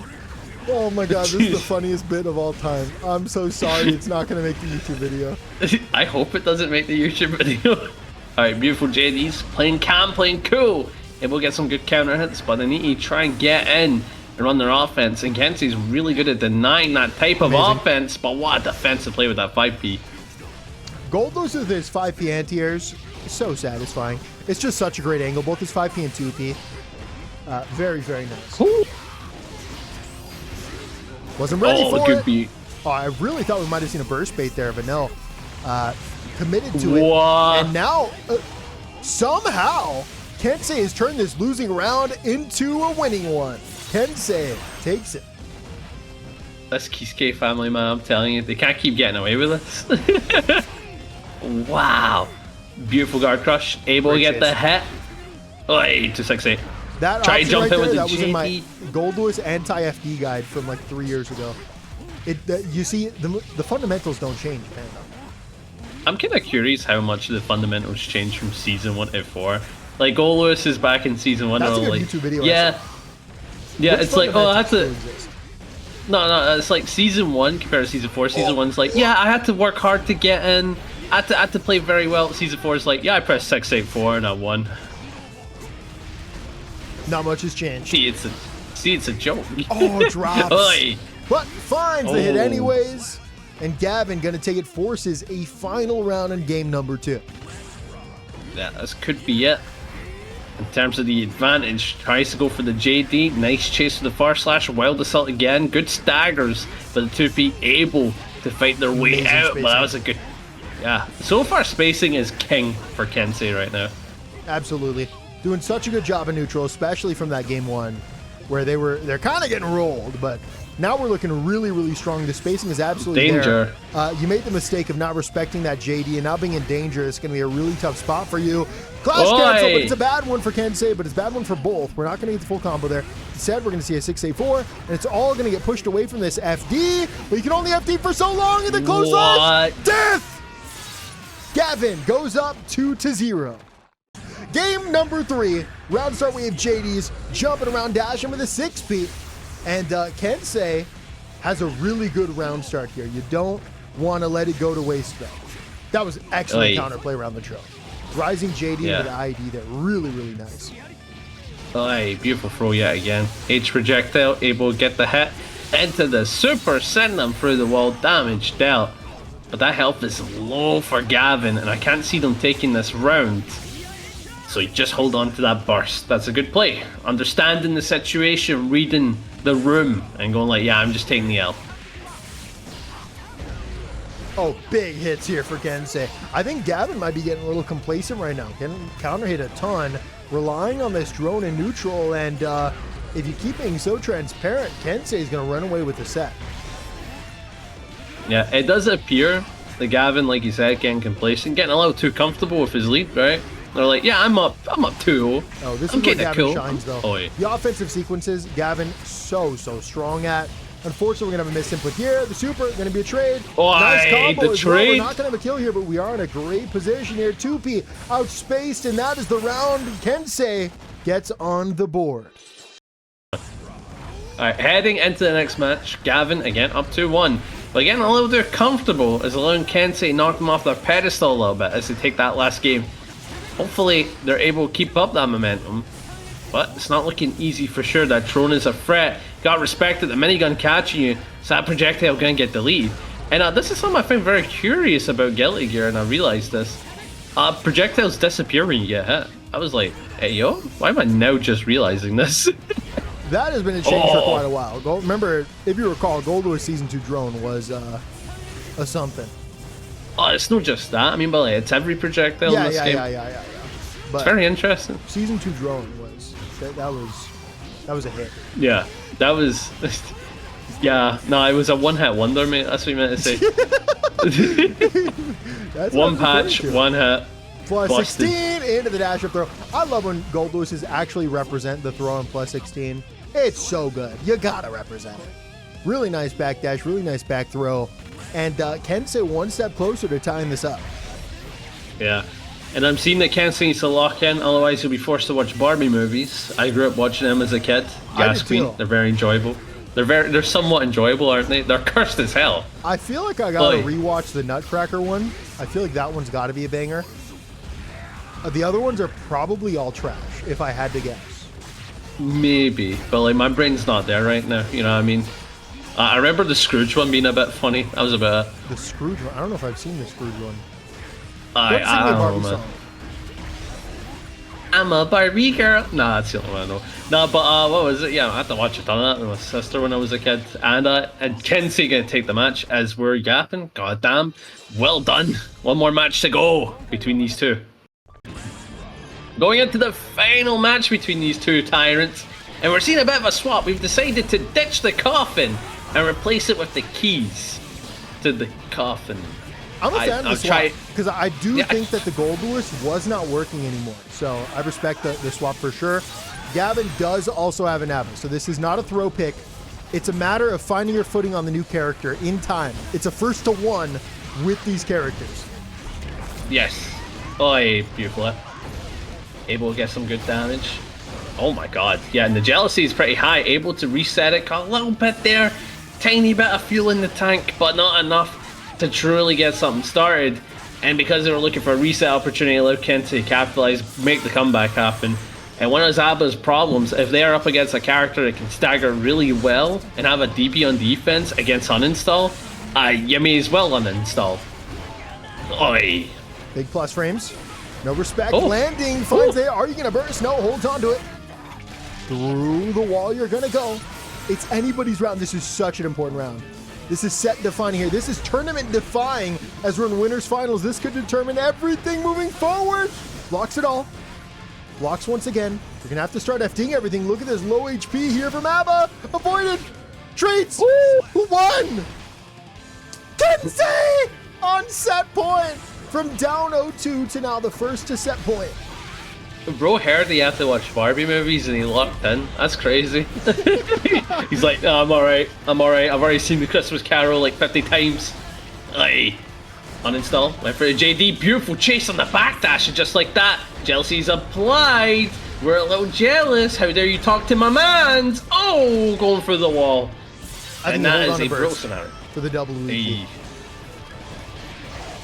Oh my god, this is the funniest bit of all time. I'm so sorry, it's not going to make the YouTube video. I hope it doesn't make the YouTube video. Alright, beautiful JDs, playing calm, playing cool. And we'll get some good counter hits, but they need to try and get in and run their offense. And Kensei's really good at denying that type of offense, but what a defensive play with that 5P. Goldlewis with his 5P anti-airs is so satisfying. It's just such a great angle, both his 5P and 2P. Very, very nice. Cool. Wasn't ready for it. Beat. Oh, I really thought we might have seen a burst bait there, but no. Committed to it. And now, somehow, Kensei has turned this losing round into a winning one. Kensei takes it. That's Kiske family, man. I'm telling you, they can't keep getting away with this. Wow. Beautiful guard crush. Able to get the hit. Oh, 268. That try to jump in with the that was in my Goldlewis anti-FD guide from like 3 years ago. You see, the fundamentals don't change, man. I'm kind of curious how much the fundamentals changed from season 1 to 4. Like, Goldlewis is back in season 1. That's a good like, YouTube video. Yeah. Yeah, it's like, oh, that's a... No, it's like season 1 compared to season 4. Season 1's like, yeah, I had to work hard to get in. I had to play very well. Season 4 is like, yeah, I pressed 684 and I won. Not much has changed. See, it's a joke. Oh, drops. Oy. But finds the hit anyways. And Gavin gonna take it, forces a final round in game number 2. Yeah, this could be it. In terms of the advantage, tries to go for the JD. Nice chase for the far slash. Wild assault again. Good staggers, but the 2P able to fight their way Amazing out. spacing. But that was a good. Yeah, so far spacing is king for Kensei right now. Absolutely. Doing such a good job in neutral, especially from that game one, where they're kind of getting rolled, but now we're looking really, really strong. The spacing is absolutely Danger. there. You made the mistake of not respecting that JD and now being in danger. It's going to be a really tough spot for you. Clash cancel, but it's a bad one for Kensei, but it's a bad one for both. We're not going to get the full combo there. Instead, we're going to see a 6A4, and it's all going to get pushed away from this FD, but you can only FD for so long, and the close slash, death! Gavin goes up 2-0. Game number 3. Round start, we have JD's jumping around, dashing with a 6P. And Kensei has a really good round start here. You don't want to let it go to waste, though. That was excellent counterplay around the trail. Rising JD into the ID there. Really, really nice. Oh, beautiful throw yet again. H projectile able to get the hit into the super, send them through the wall. Damage dealt. But that health is low for Gavin, and I can't see them taking this round. So you just hold on to that burst. That's a good play. Understanding the situation, reading the room, and going like, yeah, I'm just taking the L. Oh, big hits here for Kensei. I think Gavin might be getting a little complacent right now. Getting counter hit a ton, relying on this drone in neutral, and if you keep being so transparent, Kensei is going to run away with the set. Yeah, it does appear that Gavin, like you said, getting complacent, getting a little too comfortable with his lead, right? They're like, yeah, I'm up 2-0. Oh, this I'm is where getting Gavin shines, though. Oh, yeah. The offensive sequences, Gavin so strong at. Unfortunately, we're going to have a misinput here. The super, going to be a trade. Oh, nice combo the as well. trade. We're not going to have a kill here, but we are in a great position here. 2P outspaced, and that is the round. Kensei gets on the board. Alright, heading into the next match, Gavin again up 2-1. But getting a little bit comfortable as allowing Kensei knock them off their pedestal a little bit as they take that last game. Hopefully they're able to keep up that momentum. But it's not looking easy for sure. That drone is a threat. Got respected, the minigun catching you, so that projectile gonna get the lead. And this is something I find very curious about Guilty Gear, and I realized this. Projectiles disappear when you get hit. I was like, hey yo, why am I now just realizing this? That has been a change for quite a while. Remember, if you recall, Goldlewis Season 2 drone was a something. Oh, it's not just that. I mean, but like, it's every projectile in this game. Yeah. But It's very interesting. Season 2 drone was that was a hit. Yeah, that was. Yeah, no, it was a one-hit wonder, mate. That's what you meant to say. That's One patch, one hit. Plus busted. 16 into the dash up throw. I love when Goldlewis actually represent the throw on plus 16. It's so good. You gotta represent it. Really nice back dash, really nice back throw. And Kensei one step closer to tying this up. Yeah. And I'm seeing that Kensei needs to lock in, otherwise he'll be forced to watch Barbie movies. I grew up watching them as a kid. Gas Queen, they're very enjoyable. They're somewhat enjoyable, aren't they? They're cursed as hell. I feel like I gotta rewatch the Nutcracker one. I feel like that one's gotta be a banger. The other ones are probably all trash, if I had to guess. Maybe, but like my brain's not there right now, you know what I mean? I remember the Scrooge one being a bit funny. That was a bit... The Scrooge one? I don't know if I've seen the Scrooge one. I don't know, man. I'm a Barbie girl. Nah, that's the only one I know. No, but what was it? Yeah, I had to watch a ton of that with my sister when I was a kid. And Kensei gonna take the match as we're yapping. God damn. Well done. One more match to go between these two. Going into the final match between these two tyrants. And we're seeing a bit of a swap. We've decided to ditch the coffin and replace it with the keys to the coffin. I'm a fan of the swap because I do think that the Goldlewis was not working anymore. So I respect the swap for sure. Gavin does also have an Ava, so this is not a throw pick. It's a matter of finding your footing on the new character in time. It's a 1-to-1 with these characters. Yes. Oh, beautiful. Able to get some good damage. Oh my god. Yeah, and the jealousy is pretty high. Able to reset it. Got a little bit there. Tiny bit of fuel in the tank, but not enough to truly get something started. And because they were looking for a reset opportunity, allowed Kensei to capitalize, make the comeback happen. And one of Zaba's problems, if they are up against a character that can stagger really well and have a DP on defense against uninstall, you may as well uninstall. Oi. Big plus frames. No respect. Oh. Landing finds there. Are you going to burst? No, holds on to it. Through the wall, you're going to go. It's anybody's round. This is such an important round. This is set defining here. This is tournament defying as we're in winners finals. This could determine everything moving forward. Blocks it all. Blocks once again. You're going to have to start FDing everything. Look at this low HP here from ABBA. Avoided. Treats. Who won? Kensei on set point. From down 0-2 to now the first to set point. Bro heard he had to watch Barbie movies and he locked in. That's crazy. He's like, no, I'm alright. I'm alright. I've already seen the Christmas Carol like 50 times. Aye. Uninstall. Went for a JD. Beautiful chase on the backdash and just like that. Jealousy's applied. We're a little jealous. How dare you talk to my mans? Oh, going for the wall. And that is a bro scenario. For the double lead.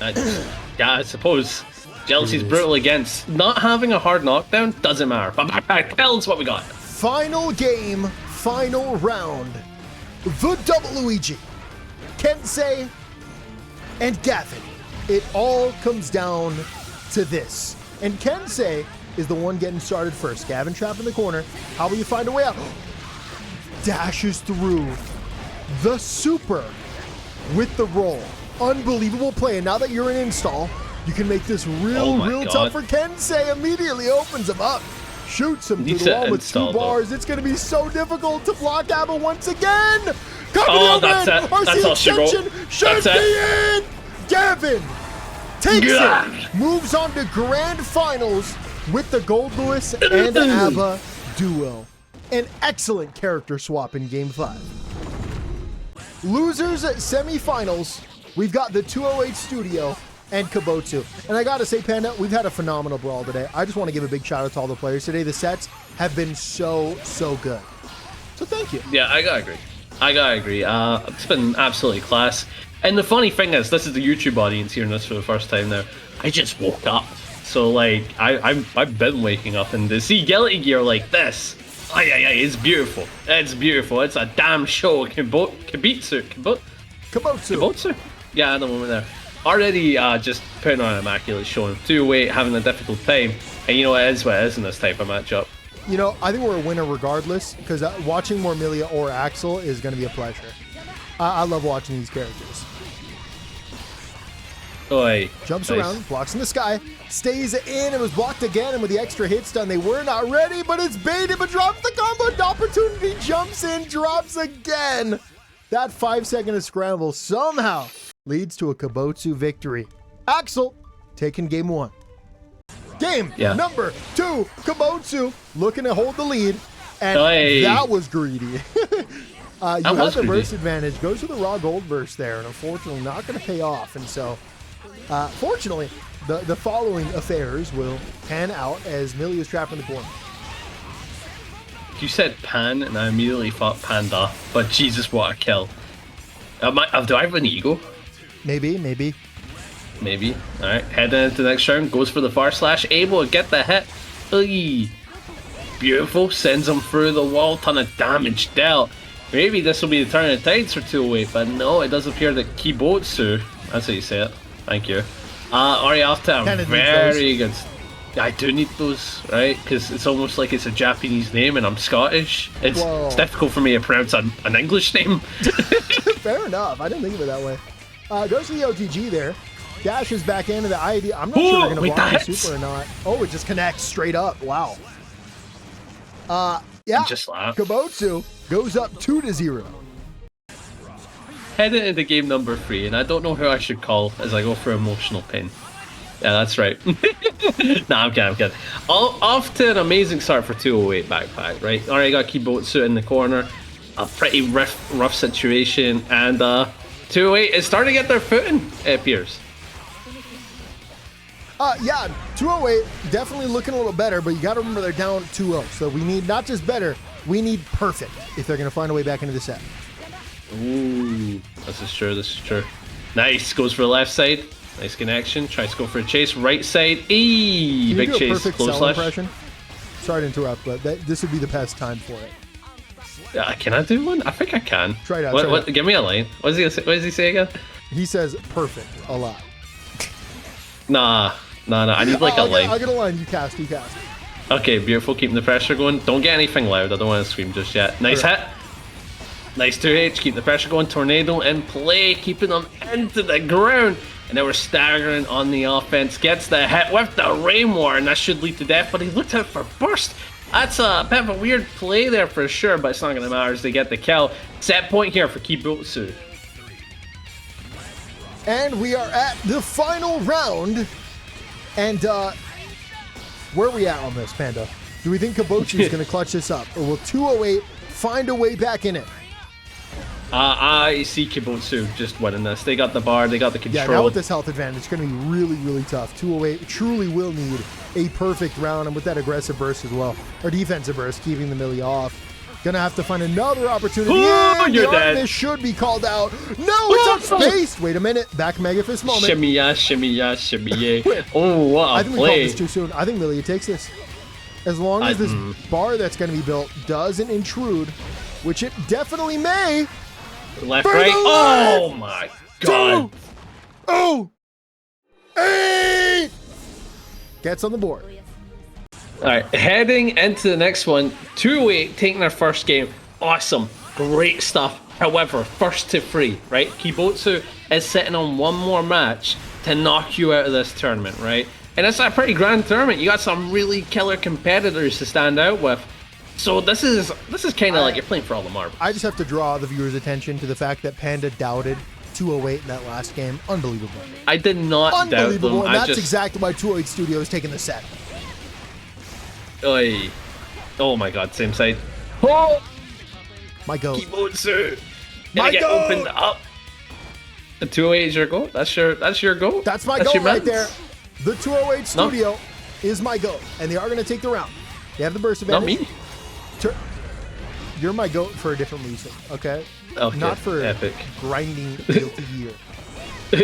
Yeah, I suppose. Jealousy's brutal against not having a hard knockdown. Doesn't matter. But backpack tells what we got. Final game, final round. The double Luigi, Kensei, and Gavin. It all comes down to this. And Kensei is the one getting started first. Gavin trapped in the corner. How will you find a way out? Dashes through the super with the roll. Unbelievable play. And now that you're in install, you can make this real tough for Kensei. Immediately opens him up. Shoots him through the wall with 2 bars. It's going to be so difficult to block ABBA once again. Oh, that's it. That's all she wrote. Should be in. Gavin takes it. Moves on to grand finals with the Goldlewis and ABBA duo. An excellent character swap in game 5. Losers at semifinals. We've got the 208 Studio and Kibotsu. And I gotta say, Panda, we've had a phenomenal brawl today. I just want to give a big shout out to all the players today. The sets have been so good. So thank you. Yeah, I gotta agree. It's been absolutely class. And the funny thing is, this is the YouTube audience hearing this for the first time now. I just woke up. So like, I've been waking up, and to see Guilty Gear like this, it's beautiful. It's beautiful. It's a damn show. Kibotsu. Yeah, the moment there. Already just putting on an immaculate showing. 208, having a difficult time. And you know, it is what it is in this type of matchup. You know, I think we're a winner regardless, because watching more Millia or Axel is going to be a pleasure. I love watching these characters. Oi, jumps around, blocks in the sky, stays in, and was blocked again, and with the extra hits done, they were not ready, but it's baited, but drops the combo, the opportunity, jumps in, drops again. That 5-second scramble somehow leads to a Kibotsu victory. Axel taking game 1. Game number 2, Kibotsu looking to hold the lead, and that was greedy. You have the burst advantage, goes to the raw gold burst there, and unfortunately not going to pay off, and so fortunately the following affairs will pan out as Millie is trapped in the corner. You said pan, and I immediately thought panda, but Jesus, what a kill. Do I have an ego? Maybe. Alright, heading into the next round, goes for the far slash, able to get the hit. Oy. Beautiful, sends him through the wall, ton of damage dealt. Maybe this will be the turn of tides for 208, but no, it does appear that Kibotsu, that's how you say it, thank you, already off to a very good... I do need those, right? Because it's almost like it's a Japanese name and I'm Scottish. It's difficult for me to pronounce an English name. Fair enough, I didn't think of it that way. Goes to the OTG there. Dashes back into the ID. I'm not sure we're going to block the super or not. Oh, it just connects straight up. Wow. Yeah, Kibotsu goes up 2-0. Heading into game number 3, and I don't know who I should call as I go for emotional pain. Yeah, that's right. Nah, I'm kidding. Off to an amazing start for 208 backpack, right? Already got Kibotsu in the corner. A pretty rough situation, and 208 is starting to get their footing, it appears. Yeah, 208 definitely looking a little better, but you got to remember they're down 2-0. So we need not just better, we need perfect if they're going to find a way back into the set. Ooh, this is true. Nice, goes for the left side. Nice connection. Tries to go for a chase. Right side. Eee, big chase. Perfect close impression? Sorry to interrupt, but this would be the best time for it. Can I do one? I think I can. Try it out. Give me a line. What does he say again? He says perfect a lot. Nah, No, I need like a line. I'll get a line. You cast. Okay, beautiful. Keeping the pressure going. Don't get anything loud. I don't want to scream just yet. Nice hit. Nice 2H. Keep the pressure going. Tornado in play. Keeping them into the ground. And now we're staggering on the offense. Gets the hit with the Rainwater. And that should lead to death. But he looked out for burst. That's a bit of a weird play there for sure. But it's not going to matter as they get the kill. Set point here for Kibotsu. And we are at the final round. And where are we at on this, Panda? Do we think Kibotsu is going to clutch this up? Or will 208 find a way back in it? I see Kibotsu just winning this. They got the bar, they got the control. Yeah, now with this health advantage, it's going to be really, really tough. 208 truly will need a perfect round, and with that aggressive burst as well. Or defensive burst, keeping the Millia off. Gonna have to find another opportunity. Oh, you're dead. This should be called out. No, it's outspaced. Wait a minute. Back Mega Fist moment. Shimmy ya, shimmy. Oh, what a I think we play. called this too soon. I think Millia takes this. As long as this bar that's going to be built doesn't intrude, which it definitely may. Left, right. Oh my god. 2-0-8 gets on the board. Alright, heading into the next one. 208 taking their first game. Awesome. Great stuff. However, first to 3, right? Kibotsu is sitting on one more match to knock you out of this tournament, right? And it's a pretty grand tournament. You got some really killer competitors to stand out with. So this is kind of like you're playing for all the marbles. I just have to draw the viewers' attention to the fact that Panda doubted 208 in that last game. Unbelievable. I did not doubt them. And that's exactly why 208 Studio is taking the set. Oy. Oh my god, same side. Oh! My goat. Kibotsu. Gonna get opened up. The 208 is your goat? That's your goat? That's my goat right there. The 208 Studio is my goat. And they are going to take the round. They have the burst advantage. Not me. You're my goat for a different reason, okay? Okay. Not for epic. grinding guilty gear.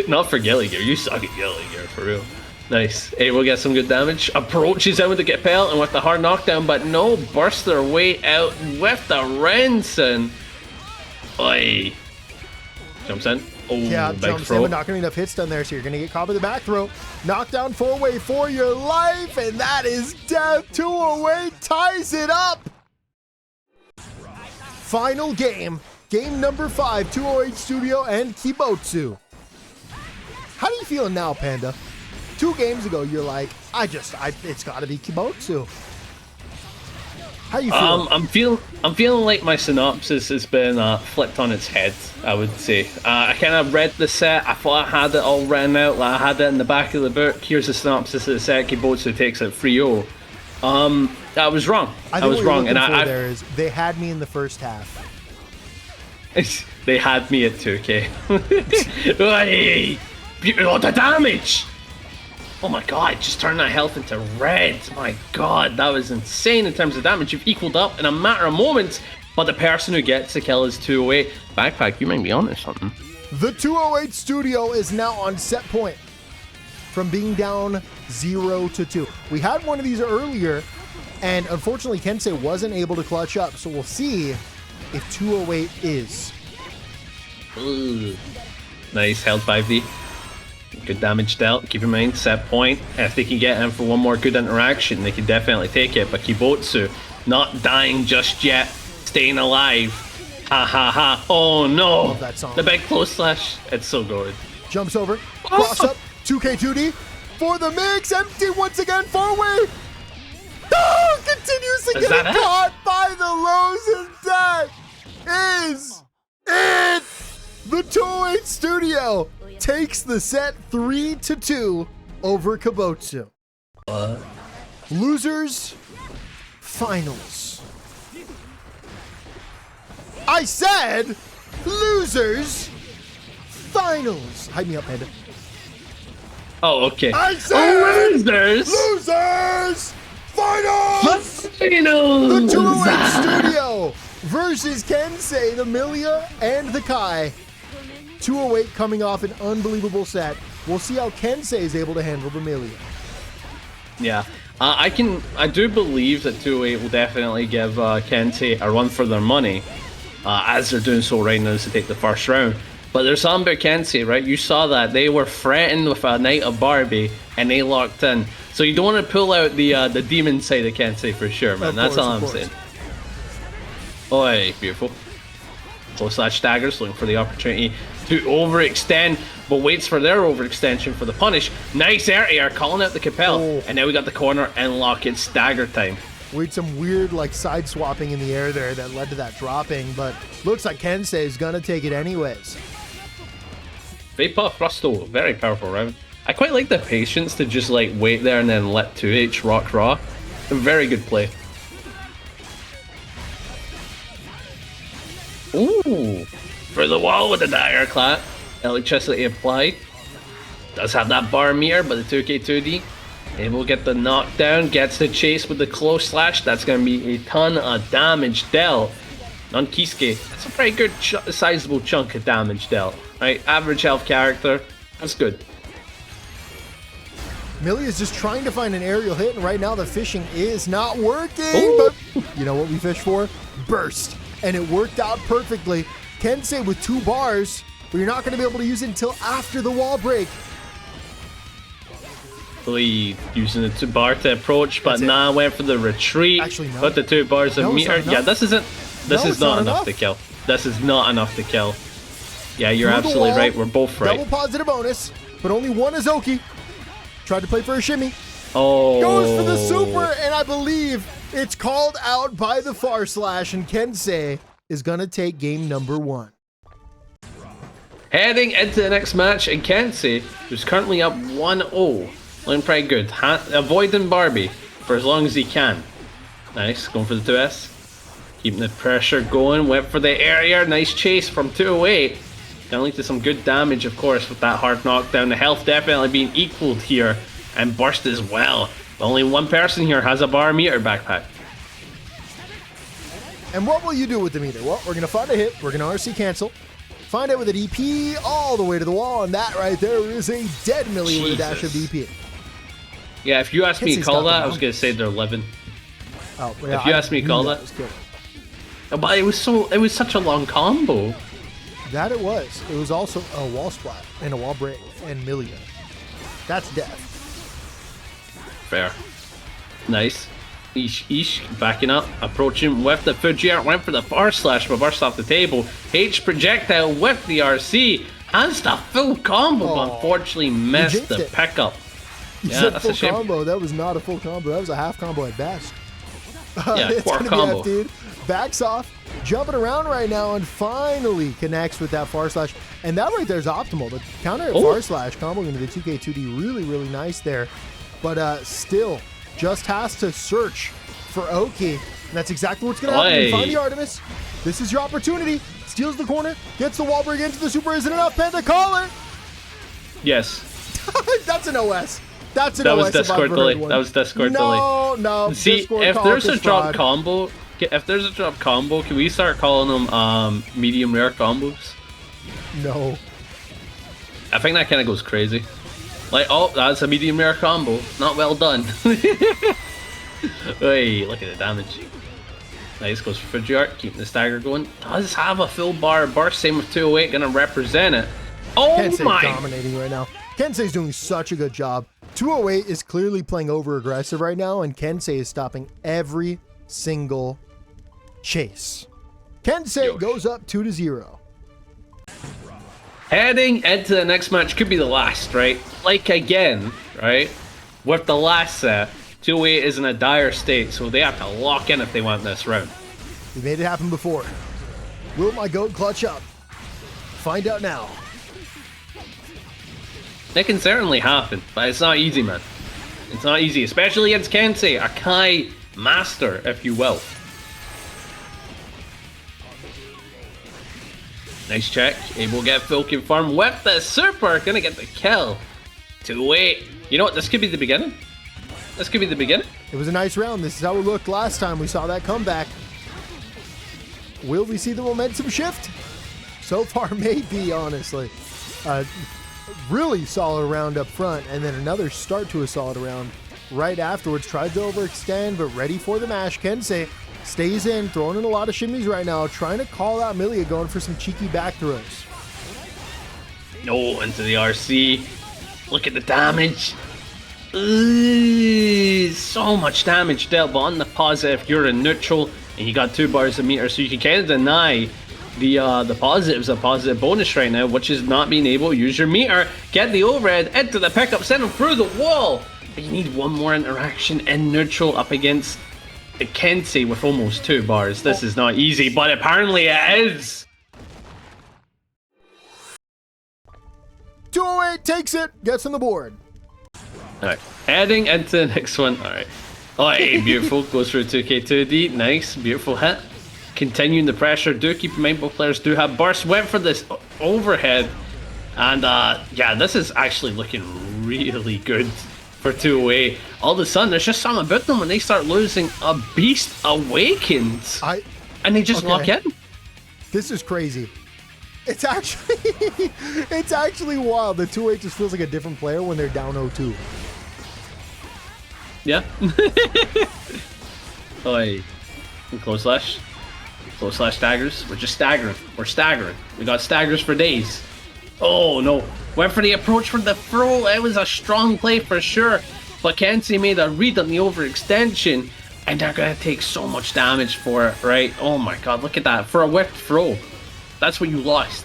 Not for Gilly Gear. You suck at Gilly Gear, for real. Nice. Hey, we'll get some good damage. Approaches in with the get pelt and with the hard knockdown, but no, burst their way out with the Renson. Oi. Jumps in. Oh, yeah, big jumps throw. in, but not going to be enough hits done there, so you're going to get caught with the back throw. Knockdown 4-way for your life, and that is death. 208 ties it up. Final game. Game number 5, 208 Studio and Kibotsu. How do you feel now, Panda? 2 games ago, you're like, it's got to be Kibotsu. How you feel? I'm feeling like my synopsis has been flipped on its head, I would say. I kind of read the set. I thought I had it all written out. Like I had it in the back of the book. Here's the synopsis of the set. Kibotsu takes it 3-0. I was wrong. I was wrong, and there is they had me in the first half. They had me at 2K. Oh, the damage! Oh my god, just turned that health into red. My god, that was insane in terms of damage. You've equaled up in a matter of moments, but the person who gets the kill is 208. Backpack, you might be onto something. The 208 Studio is now on set point from being down 0-2. We had one of these earlier, and unfortunately Kensei wasn't able to clutch up, so we'll see if 208 is. Ooh. Nice, held 5D. Good damage dealt. Keep in mind, set point. If they can get in for one more good interaction, they can definitely take it. But Kibotsu, not dying just yet, staying alive. Ha ha ha. Oh no. The big close slash. It's so good. Jumps over. Cross up. 2K2D for the mix. Empty once again. 4-way. Oh, continuously getting caught by the lows, and that is it. The 208 Studio takes the set 3-2 over Kibotsu. Losers finals. I said losers finals. Hype me up, Panda. Oh, okay. I said losers finals. The 208 Studio versus Kensei, the Millia, and the Kai. 208 coming off an unbelievable set. We'll see how Kensei is able to handle the Millia. Yeah, I do believe that 208 will definitely give Kensei a run for their money, as they're doing so right now to take the first round. But there's something about Kensei, right? You saw that. They were threatened with a Night of Barbie, and they locked in. So you don't want to pull out the demon side of Kensei for sure, man. That's all I'm saying. Oi, beautiful. Close slash daggers, looking for the opportunity to overextend, but waits for their overextension for the punish. Nice air, calling out the Capel. Oh. And now we got the corner and lock. It's stagger time. We had some weird like side swapping in the air there that led to that dropping, but looks like Kensei is gonna take it anyways. Vapor Thrusto, very powerful round. I quite like the patience to just like wait there and then let 2H rock raw. A very good play. Ooh, for the wall with the dagger clap. Electricity applied. Does have that bar meter, but the 2K2D able to get the knockdown. Gets the chase with the close slash. That's going to be a ton of damage dealt on Kiske. That's a pretty good sizable chunk of damage dealt. Right, average health character. That's good. Millia is just trying to find an aerial hit, and right now the fishing is not working. But you know what we fish for? Burst. And it worked out perfectly. Kensei with 2 bars, but you're not going to be able to use it until after the wall break. Really using the 2 bar to approach, but nah, went for the retreat. Actually, no. Got the 2 bars of meter. Yeah, this isn't. This is not enough to kill. This is not enough to kill. Yeah, you're absolutely right. We're both right. Double positive bonus, but only one Azoki. Tried to play for a shimmy. Oh. Goes for the super, and I believe it's called out by the far slash, and Kensei is going to take game number 1. Heading into the next match, and Kensei, who's currently up 1-0. Looking pretty good. Avoiding Barbie for as long as he can. Nice, going for the 2S. Keeping the pressure going, went for the area. Nice chase from 208. Gonna lead to some good damage, of course, with that hard knockdown. The health definitely being equaled here, and burst as well. Only one person here has a bar meter backpack. And what will you do with the meter? Well, we're going to find a hit. We're going to RC cancel. Find it with a DP all the way to the wall. And that right there is a dead Millia with a dash of DP. Yeah, if you asked me to call that, I was going to say they're living. Oh, yeah, if you asked me to call that. But it was such a long combo. That it was. It was also a wall splat and a wall break and Millia. That's death. Fair. Nice. Ish, backing up, approaching with the Fujiar, went for the far slash, but burst off the table. H projectile with the RC, has the full combo, but unfortunately missed the pickup. Yeah, that's a shame. Combo. That was not a full combo. That was a half combo at best. Yeah, quarter combo. Dude. Backs off, jumping around right now, and finally connects with that far slash. And that right there is optimal. The counter far slash combo into the 2K2D, really, really nice there. But still, just has to search for Oki. And that's exactly what's going to happen. Find the Artemis. This is your opportunity. Steals the corner, gets the wall break into the super. Isn't enough, Panda? Call it. Yes. That's an OS. That's an that OS. Was Discord delay. That was Discord delay. No. See, if there's a drop combo, can we start calling them medium rare combos? No. I think that kind of goes crazy. Like, oh, that's a medium rare combo. Not well done. Hey, look at the damage. Nice, goes for Patriarch, keeping the stagger going. Does have a full bar burst, same with 208, gonna represent it. Oh Kensei my! Dominating right now. Kensei's doing such a good job. 208 is clearly playing over aggressive right now, and Kensei is stopping every single chase. Kensei goes up 2-0. Heading into the next match, could be the last, right? Like again, right? With the last set, 208 is in a dire state, so they have to lock in if they want this round. We made it happen before. Will my goat clutch up? Find out now. It can certainly happen, but it's not easy, man. It's not easy, especially against Kensei, a Kai master, if you will. Nice check. Able to get full confirm with the super. Gonna get the kill. 2-8. You know what? This could be the beginning. This could be the beginning. It was a nice round. This is how it looked last time we saw that comeback. Will we see the momentum shift? So far, maybe, honestly. Really solid round up front, and then another start to a solid round right afterwards. Tried to overextend, but ready for the mash. Kensei stays in, throwing in a lot of shimmies right now, trying to call out Millia, going for some cheeky back throws. No, into the RC. Look at the damage. Ooh, so much damage dealt, but on the positive, you're in neutral, and you got 2 bars of meter, so you can kind of deny the positives, a positive bonus right now, which is not being able to use your meter. Get the overhead into the pickup, send him through the wall. But you need one more interaction in neutral up against the Kensei with almost 2 bars. This is not easy, but apparently it is. 208 takes it, gets on the board. Alright, heading into the next one. Alright. Oh, hey, beautiful. Goes through 2K2D. Nice, beautiful hit. Continuing the pressure. Do keep in mind both players do have burst. Went for this overhead. And yeah, this is actually looking really good for 208. All of a sudden, there's just something about them when they start losing. A beast awakens. And they just lock in. This is crazy. It's actually it's actually wild. The 2-8 just feels like a different player when they're down 0-2. Yeah. Oi. Close slash. Close slash staggers. We're just staggering. We're staggering. We got staggers for days. Oh no. Went for the approach for the throw. It was a strong play for sure. But Kensei made a read on the overextension. And they're going to take so much damage for it, right? Oh my god, look at that. For a whipped throw. That's what you lost.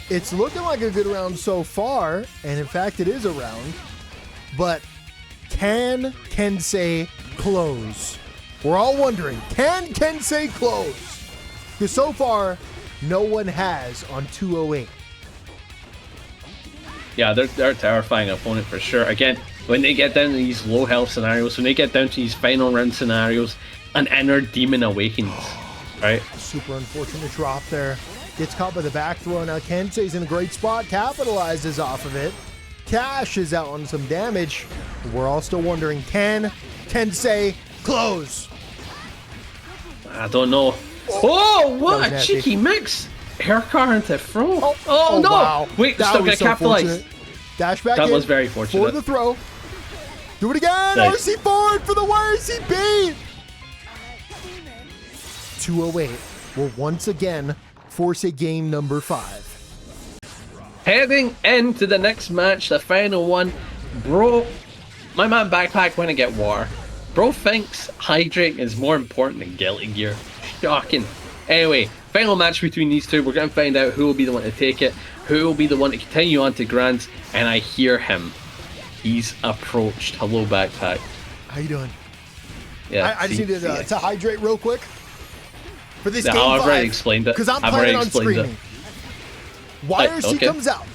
It's looking like a good round so far, and in fact it is a round, but can Kensei close? We're all wondering, can Kensei close? Because so far, no one has on 208. Yeah, they're a terrifying opponent for sure. Again, when they get down to these low health scenarios, when they get down to these final round scenarios, an inner demon awakens. Right. Super unfortunate drop there. Gets caught by the back throw. Now Kensei's in a great spot. Capitalizes off of it. Cash is out on some damage. We're all still wondering, can Kensei close? I don't know. Oh, what a cheeky mix. Air car into throw. Oh no. Wow. Wait, still gonna capitalize. Dash back that in was very fortunate. For the throw. Do it again. Nice. RC forward for the YRCB. 208 will once again force a game number 5. Heading into the next match, the final one. Bro, my man baccpack went to get war. Bro thinks hydrate is more important than Guilty Gear. Shocking. Anyway, final match between these two. We're going to find out who will be the one to take it, who will be the one to continue on to Grants, and I hear him. He's approached. Hello, baccpack. How you doing? Yeah, I just need to hydrate real quick. For this game I've 5, already explained it. Because I'm planning on screaming. YRC comes out.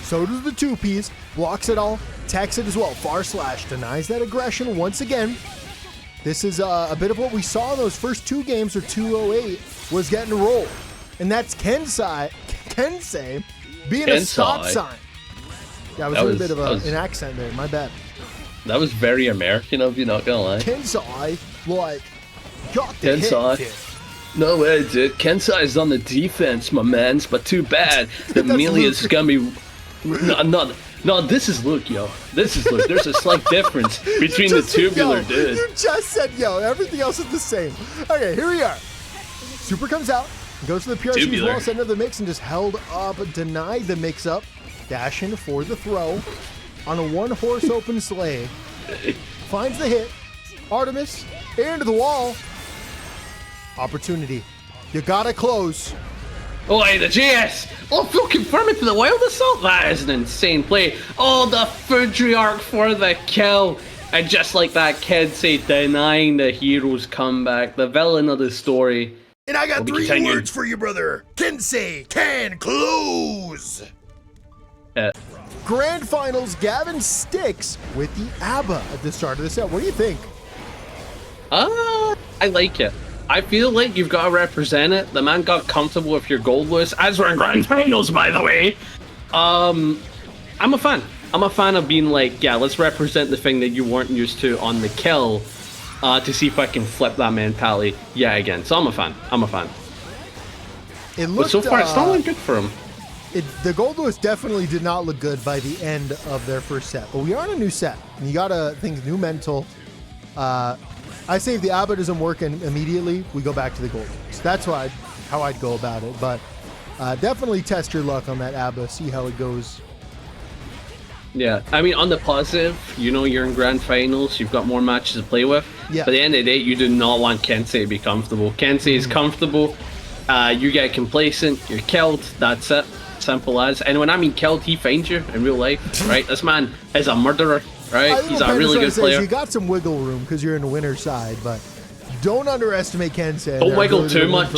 So does the 2-piece. Blocks it all. Attacks it as well. Far slash. Denies that aggression once again. This is a bit of what we saw in those first 2 games where 208 was getting rolled. And that's Kensei being a stop sign. Yeah, I was a bit of an accent there. My bad. That was very American of you, not gonna lie. Kensei, like, got the hit. No way, dude. Kensei is on the defense, my mans, but too bad that Millia's gonna be... No, this is Luke, yo. This is Luke. There's a slight difference between the tubular dude. You just said yo. Everything else is the same. Okay, here we are. Super comes out, goes to the PRC as well, center of the mix, and just held up, denied the mix-up. Dash in for the throw on a 1-horse open sleigh. Finds the hit. Artemis into the wall. Opportunity. You gotta close. Oh, hey, the GS! Oh, full confirming to the Wild Assault. That is an insane play. Oh, the Patriarch for the kill. And just like that, Kensei denying the hero's comeback, the villain of the story. And I got 3 words for you, brother. Kensei can close. Grand Finals, Gavin sticks with the ABBA at the start of the set. What do you think? I like it. I feel like you've got to represent it. The man got comfortable with your Goldlewis, as we're in Grand Finals, by the way. I'm a fan. I'm a fan of being like, yeah, let's represent the thing that you weren't used to on the kill to see if I can flip that mentality yet again. So I'm a fan. I'm a fan. But so far, it's not looking good for him. The Goldlewis definitely did not look good by the end of their first set. But we are in a new set. And you got to think new mental. I say if the ABBA doesn't work immediately, we go back to the Goldlewis. That's how I'd go about it. But Definitely test your luck on that ABBA, see how it goes. Yeah, I mean, on the positive, you know you're in grand finals, you've got more matches to play with. Yeah. But at the end of the day, you do not want Kensei to be comfortable. Kensei is comfortable, you get complacent, you're killed, that's it. Simple as. And when I mean killed, he finds you in real life, right? This man is a murderer, right? He's a really good player. You got some wiggle room because you're in the winner's side, but don't underestimate Kensei. Don't wiggle too much.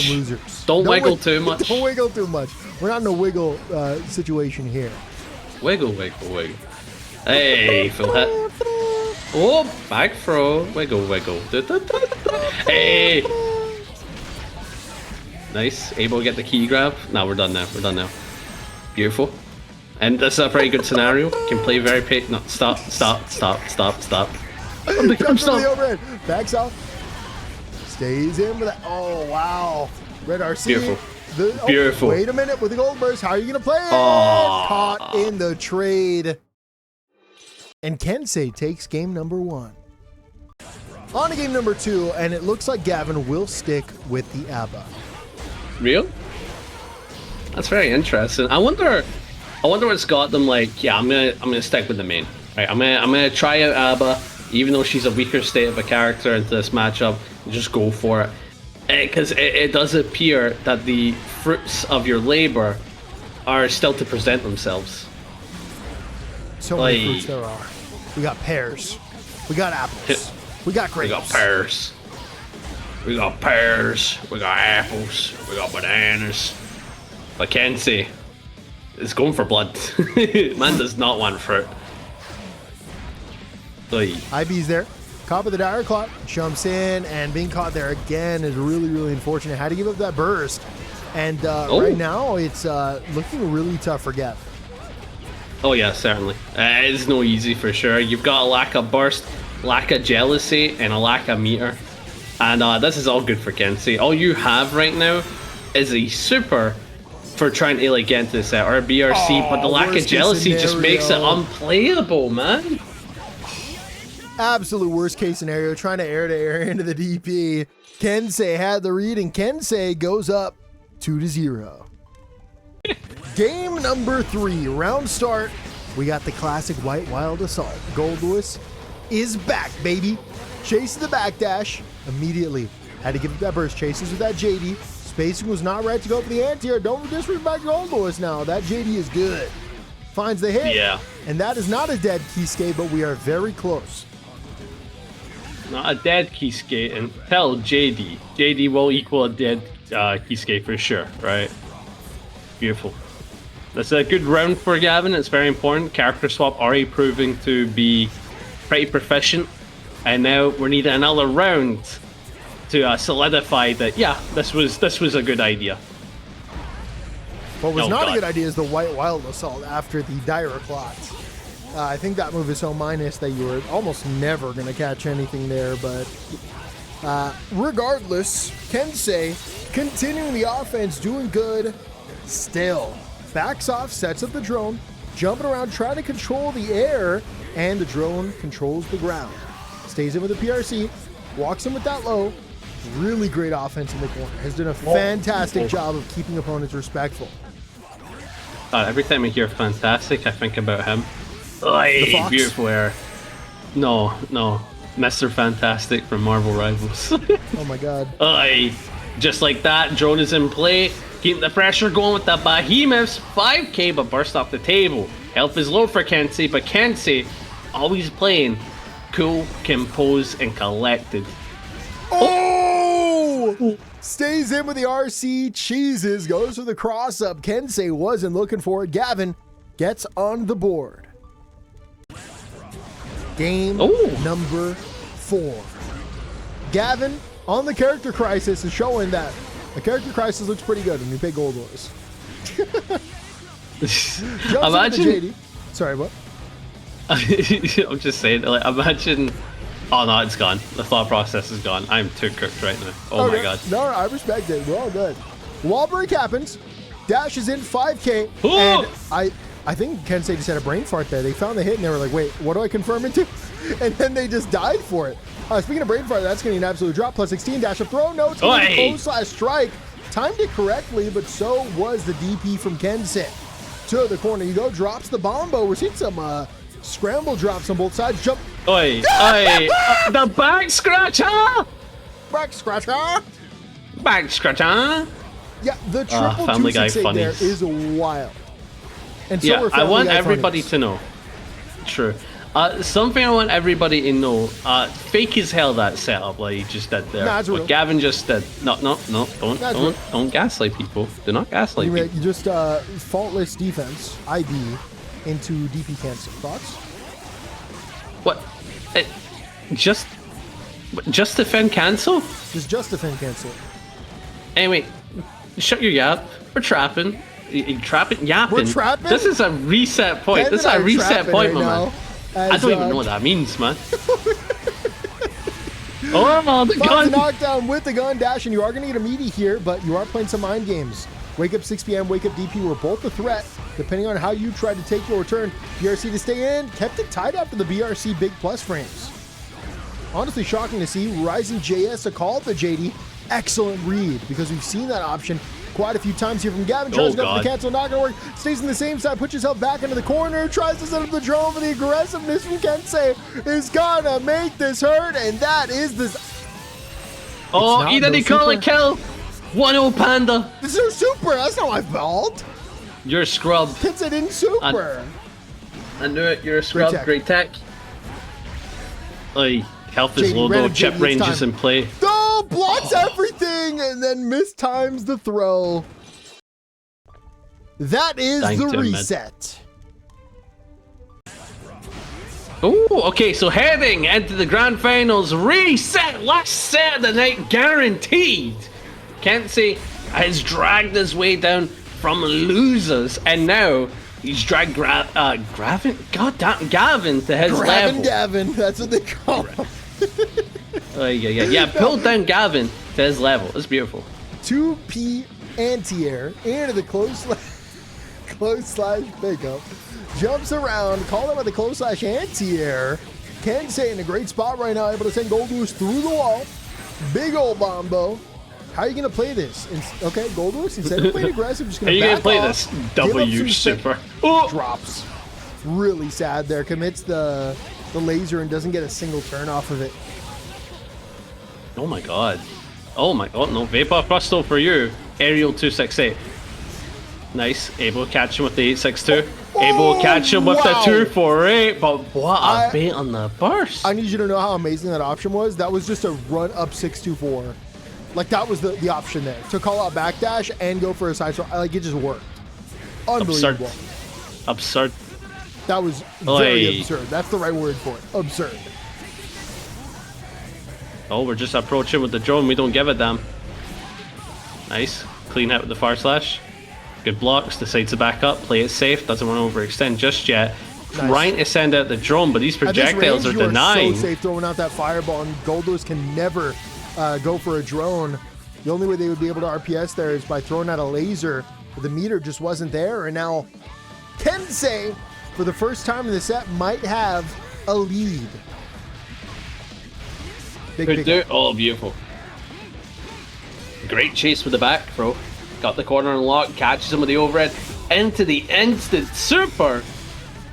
Don't wiggle too much. Don't wiggle too much. We're not in a wiggle situation here. Wiggle, wiggle, wiggle. Hey, full hit. Oh, back throw. Wiggle, wiggle. Hey. Nice. Able to get the key grab. Now we're done now. We're done now. Beautiful. And this is a pretty good scenario. Can play very patient. No, stop. I'm the Jumps to the overhead. Backs off. Stays in with that. Oh, wow. Red RC. Beautiful. Oh, Beautiful. Wait a minute with the gold burst. How are you going to play it? Caught in the trade. And Kensei takes game number 1. On to game number 2, and it looks like Gavin will stick with the ABBA. Real? That's very interesting. I wonder what's got them like, yeah, I'm gonna stick with the main. Right, I'm gonna try out ABBA, even though she's a weaker state of a character into this matchup, just go for it. Because it does appear that the fruits of your labor are still to present themselves. So many fruits there are. We got pears. We got apples. We got grapes. We got pears. We got pears. We got apples. We got bananas. But Kensei is going for blood. Man does not want fruit. IB's there. Caught with the dire clock, jumps in, and being caught there again is really, really unfortunate. Had to give up that burst. And right now, it's looking really tough for Gavin. Oh yeah, certainly. It's no easy for sure. You've got a lack of burst, lack of jealousy, and a lack of meter. And this is all good for Kensei. All you have right now is a super for trying to like get into the set or a BRC, but the lack of jealousy just makes it unplayable, man. Absolute worst case scenario, trying to air into the DP. Kensei had the read, and Kensei goes up 2-0. Game number 3, round start. We got the classic White Wild Assault. Goldlewis is back, baby. Chases the backdash immediately. Had to give it that burst. Chases with that JD. Spacing was not right to go for the anti-air. Don't disrespect Goldlewis now. That JD is good. Finds the hit. Yeah. And that is not a dead Kiske, but we are very close. Not a dead Kiske until JD. JD will equal a dead Kiske for sure, right? Beautiful. That's a good round for Gavin. It's very important. Character swap already proving to be pretty proficient. And now we're needing another round to solidify that, yeah, this was a good idea. What was not a good idea is the White Wild Assault after the dire clot. I think that move is so minus that you were almost never going to catch anything there, but regardless, Kensei continuing the offense, doing good still. Backs off, sets up the drone, jumping around, trying to control the air, and the drone controls the ground. Stays in with the PRC, walks in with that low. Really great offense in the corner. Has done a fantastic job of keeping opponents respectful. Every time I hear fantastic, I think about him. Hey, beautiful air. No, Mr. Fantastic from Marvel Rivals. Oh my god. Just like that, drone is in play. Keeping the pressure going with the behemoths. 5k, but burst off the table. Health is low for Kensei, but Kensei always playing cool, composed, and collected. Oh! Stays in with the RC, cheeses, goes for the cross up. Kensei wasn't looking for it. Gavin gets on the board. Game number 4. Gavin on the character crisis is showing that the character crisis looks pretty good when you pay Goldlewis. Imagine. Sorry, what? I'm just saying, like, imagine. Oh no, it's gone. The thought process is gone. I'm too cooked right now. Oh my god. No, I respect it. We're all good. Wall break happens. Dash is in 5k. And I think Kensei just had a brain fart there. They found the hit and they were like, wait, what do I confirm into? And then they just died for it. Speaking of brain fart, that's going to be an absolute drop. Plus 16, dash up throw, no, it's going to be /strike. timed it correctly, but so was the DP from Kensei. To the corner you go, drops the bombo. We're seeing some scramble drops on both sides. Jump. Oi, oi, the back scratcher! Back scratcher! Back scratcher! Yeah, the triple Family Guy 268 there funnies. is wild. And so Yeah, are I Family want Guy everybody funnies. to know. True. Something I want everybody to know. Fake as hell that setup like you just did there. Nah, it's What real. Gavin just did. No, That's real. don't gaslight people. Do not gaslight You people. just faultless defense, IB, into DP cancel. Thoughts? What? Just defend cancel? Just defend cancel. Anyway, shut your yap. We're trapping. You trapping? Yapping. We're trapping? This is a reset point. Ben This is and I a are reset trapping point, right my now man. as, I don't even know what that means, man. Oh, the Finds a gun! knockdown with the gun dash, and you are going to get a meaty here, but you are playing some mind games. Wake up 6 p.m., wake up DP were both a threat, depending on how you tried to take your return. BRC to stay in, kept it tight after the BRC big plus frames. Honestly shocking to see. Rising JS to call the JD. Excellent read, because we've seen that option quite a few times here from Gavin. Tries to go for the cancel, not going to work. Stays in the same side, puts himself back into the corner, tries to set up the drone, but the aggressiveness from Kensei is gonna make this hurt, and that is this. Oh, he didn't call a kill. 1-0 Panda. This is super. That's not my fault. You're a scrub. Kensei didn't super. I knew it. You're a scrub. tech. Great tech. Oi, health is JD low ran though. a Chip JD, range it's is in play. Oh, blocks everything and then mistimes the throw. That is Thank the you, man. reset. Oh, okay, so heading into the grand finals, reset, last set of the night, guaranteed. Kensei has dragged his way down from losers, and now he's dragged Gavin? God damn, Gavin to his level. Gavin, that's what they call him. Yeah, pulled down Gavin to his level. It's beautiful. 2P anti-air into the close slash pickup. Jumps around, called him at the close slash anti-air. Kensei in a great spot right now, able to send Goldlewis through the wall. Big old bombo. How are you going to play this? Okay, Goldlewis, instead of playing aggressive, just going to back off. How are you going to play this? W super. Oh. Drops. Really sad there. Commits the laser and doesn't get a single turn off of it. Oh my god. Oh my god, no. Vapor Thrusto for you. Aerial 268. Nice. Able to catch him with the 862. Able to catch him with the 248. But what a bait on the burst. I need you to know how amazing that option was. That was just a run up 624. Like, that was the option there. To call out backdash and go for a side shot. Like, it just worked. Unbelievable. Absurd. That was very absurd. That's the right word for it. Absurd. Oh, we're just approaching with the drone. We don't give a damn. Nice. Clean out with the far slash. Good blocks. Decides to back up. Play it safe. Doesn't want to overextend just yet. Nice. Trying to send out the drone, but these projectiles are denying. You are so safe throwing out that fireball, and Goldlewis can never go for a drone. The only way they would be able to RPS there is by throwing out a laser. But the meter just wasn't there, and now Kensei, for the first time in the set, might have a lead. Could do. Oh, beautiful. Great chase with the back, bro. Got the corner unlocked, catches him with the overhead into the instant super.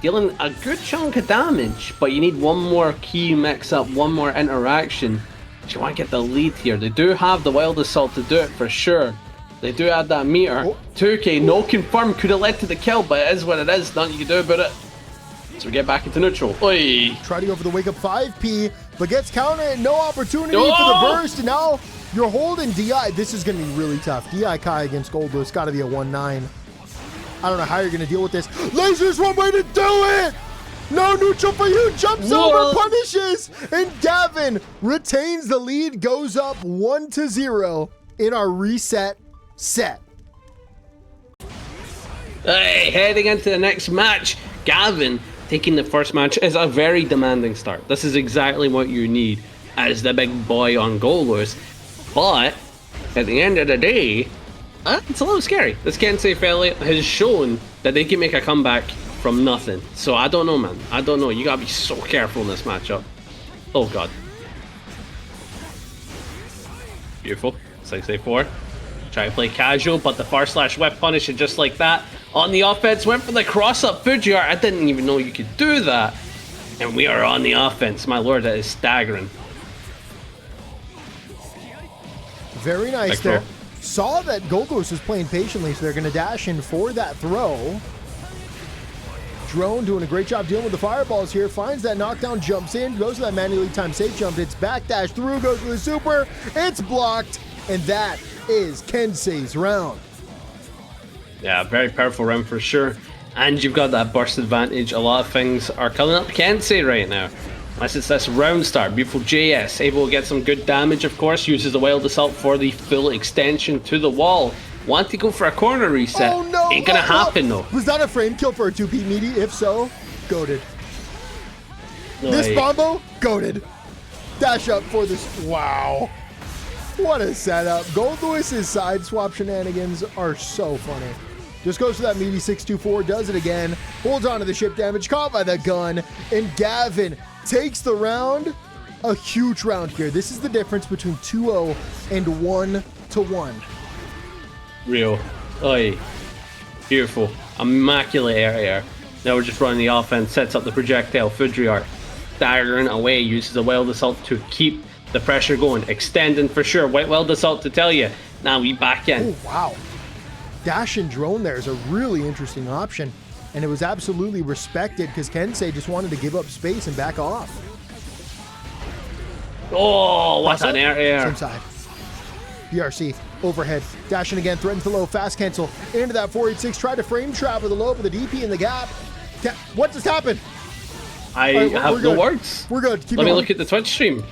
Dealing a good chunk of damage, but you need one more key mix up, one more interaction. You want to get the lead here. They do have the Wild Assault to do it for sure. They do add that meter. 2K, no confirm, could have led to the kill, but it is what it is. Nothing you can do about it. So we get back into neutral. Oi. Try to go for the wake up 5P, but gets countered. No opportunity for the burst. And now you're holding DI. This is going to be really tough. DI Kai against Goldlewis. Got to be a 1-9. I don't know how you're going to deal with this. Laser's one way to do it. No neutral for you. Jumps over, punishes, and Gavin retains the lead. Goes up 1-0 in our reset set. Hey, heading into the next match, Gavin taking the first match is a very demanding start. This is exactly what you need as the big boy on Goldlewis. But at the end of the day, it's a little scary. This Kensei fella has shown that they can make a comeback from nothing. So I don't know, man. I don't know. You gotta be so careful in this matchup. Oh god. Beautiful. 684. Try to play casual, but the /whip punish it just like that. On the offense, went for the cross-up Fujiwara. I didn't even know you could do that. And we are on the offense. My lord, that is staggering. Very nice there. Saw that Goldlewis was playing patiently, so they're going to dash in for that throw. Drone doing a great job dealing with the fireballs here. Finds that knockdown, jumps in, goes to that manually timed safe jump. It's backdash through, goes to the super. It's blocked, and that is Kensei's round. Yeah, very powerful round for sure. And you've got that burst advantage. A lot of things are coming up Kensei right now. Unless it's this round start. Beautiful JS, able to get some good damage, of course. Uses the Wild Assault for the full extension to the wall. Want to go for a corner reset. Oh no! Ain't gonna happen though. Was that a frame kill for a 2P meaty? If so, goated. No, This Bombo, goated. Dash up for this. Wow. What a setup. Goldlewis's side swap shenanigans are so funny. Just goes to that meaty 624, does it again, holds on to the ship damage, caught by the gun, and Gavin takes the round. A huge round here. This is the difference between 2-0 and 1-1. Real. Oi. Beautiful. Immaculate area. Now we're just running the offense, sets up the projectile, Patriarch staggering away, uses the Wild Assault to keep the pressure going, extending for sure. Wild Assault to tell you. Now we back in. Oh, wow. Dash and drone there is a really interesting option, and it was absolutely respected because Kensei just wanted to give up space and back off. Oh, what an area. Same side. BRC, overhead, dashing again, threatens the low, fast cancel, into that 486, tried to frame trap with the low, but the DP in the gap. What just happened? I have no words. We're good. Keep Let me going. look at the Twitch stream.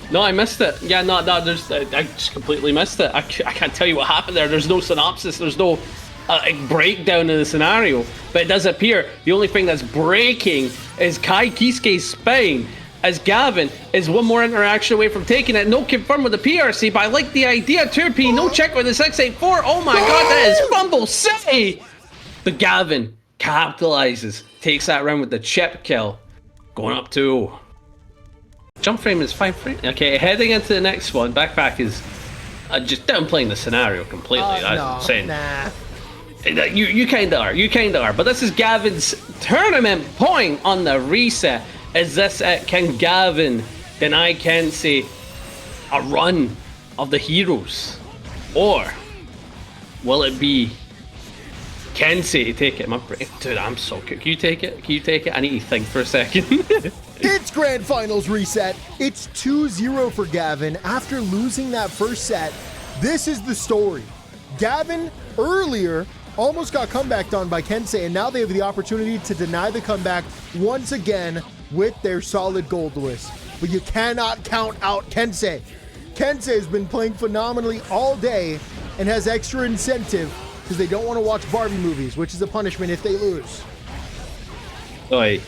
No, I missed it. Yeah, no, there's, I just completely missed it. I can't tell you what happened there. There's no synopsis. There's no breakdown of the scenario. But it does appear the only thing that's breaking is Kiske's spine, as Gavin is one more interaction away from taking it. No confirm with the PRC, but I like the idea. 2P, no check with the 684. Oh my god, that is Fumble City! But Gavin capitalizes, takes that round with the chip kill. Going up to... Jump frame is 5 frame. Okay, heading into the next one, baccpack is just downplaying the scenario completely. That's insane. Nah. You kind of are. But this is Gavin's tournament point on the reset. Is this it? Can Gavin deny Kensei a run of the heroes? Or will it be Kensei to take it? Dude, I'm so good. Can you take it? Can you take it? I need to think for a second. It's Grand Finals reset. It's 2-0 for Gavin after losing that first set. This is the story. Gavin earlier almost got comebacked on by Kensei, and now they have the opportunity to deny the comeback once again with their solid Goldlewis. But you cannot count out Kensei. Kensei has been playing phenomenally all day and has extra incentive because they don't want to watch Barbie movies, which is a punishment if they lose. Oi.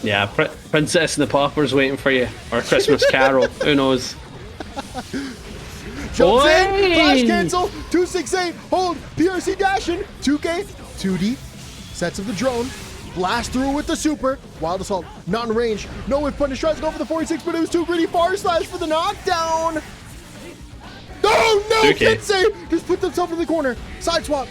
Yeah, Princess and the Pauper's waiting for you. Or Christmas Carol. Who knows? Jumps in, flash cancel, 268, hold, PRC dashing, 2K, 2D, sets of the drone, blast through with the super, Wild Assault, not in range, no whiff punish, tries to go for the 46, but it was too greedy, far slash for the knockdown. Oh no, okay. Kensei just put themselves in the corner, side swap.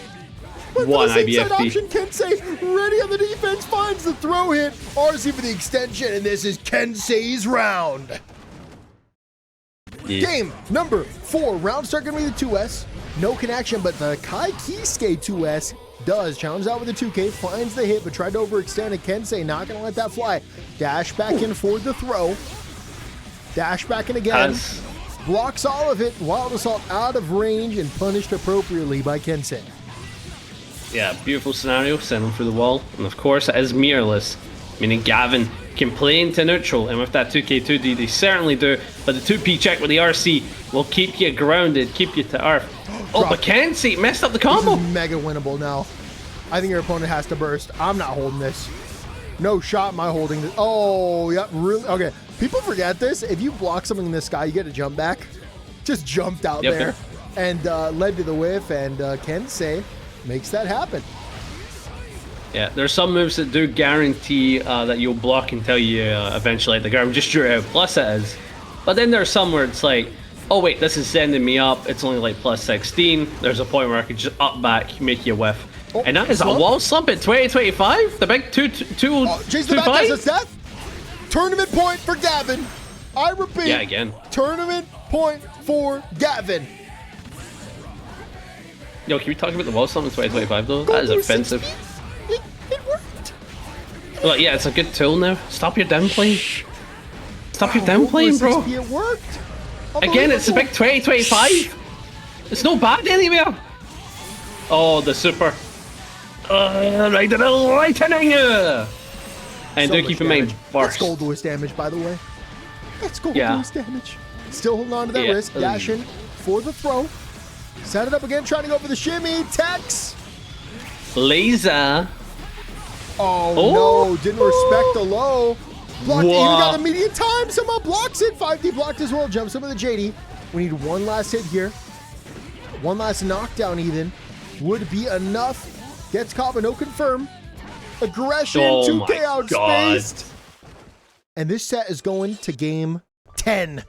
One IBFD. IBFD. Option, Kensei ready on the defense, finds the throw hit, RC for the extension, and this is Kensei's round. Yeah. Game number 4. Round start gonna be the 2S. No connection, but the Kiske 2S does. Challenge out with the 2K, finds the hit, but tried to overextend it. Kensei not gonna let that fly. Dash back in for the throw. Dash back in again. Blocks all of it. Wild Assault out of range and punished appropriately by Kensei. Yeah, beautiful scenario, send him through the wall. And of course, it is mirrorless, meaning Gavin can play into neutral. And with that 2K2D, they certainly do. But the 2P check with the RC will keep you grounded, keep you to earth. Oh, but Kensei messed up the combo. This is mega winnable now. I think your opponent has to burst. I'm not holding this. No shot am I holding this. Oh, yep, really? Okay, people forget this. If you block something in the sky, you get a jump back. Just jumped out there and led to the whiff, and Kensei makes that happen. Yeah, there's some moves that do guarantee that you'll block until you eventually hit the ground. Just drew out, plus it is. But then there's some where it's like, oh wait, this is sending me up. It's only like plus 16. There's a point where I could just up back, make you whiff. Oh, and that is a wall slump at 2025. The big two Chase the back, that's death. Tournament point for Gavin. I repeat. Yeah, again. Tournament point for Gavin. Yo, can we talk about the wall slump in 2025 though? That is offensive. It worked. Well, yeah, it's a good tool now. Stop your downplaying. Stop your downplaying, bro. It worked. Again, it's a big 2025. It's no bad anywhere. Oh, the super. Right to the lightning. And So do much keep in mind, damage. burst. That's Goldlewis damage, by the way. That's Goldlewis damage. Still holding on to that wrist. Dashing for the throw. Set it up again, trying to go for the shimmy. Tex. Laser. Oh, no, didn't respect the low. Blocked it, even got immediate time. Somehow blocks it. 5D blocked as well. Jumps over the JD. We need one last hit here. One last knockdown even. Would be enough. Gets caught, but no confirm. Aggression, 2K outspaced. And this set is going to game 10.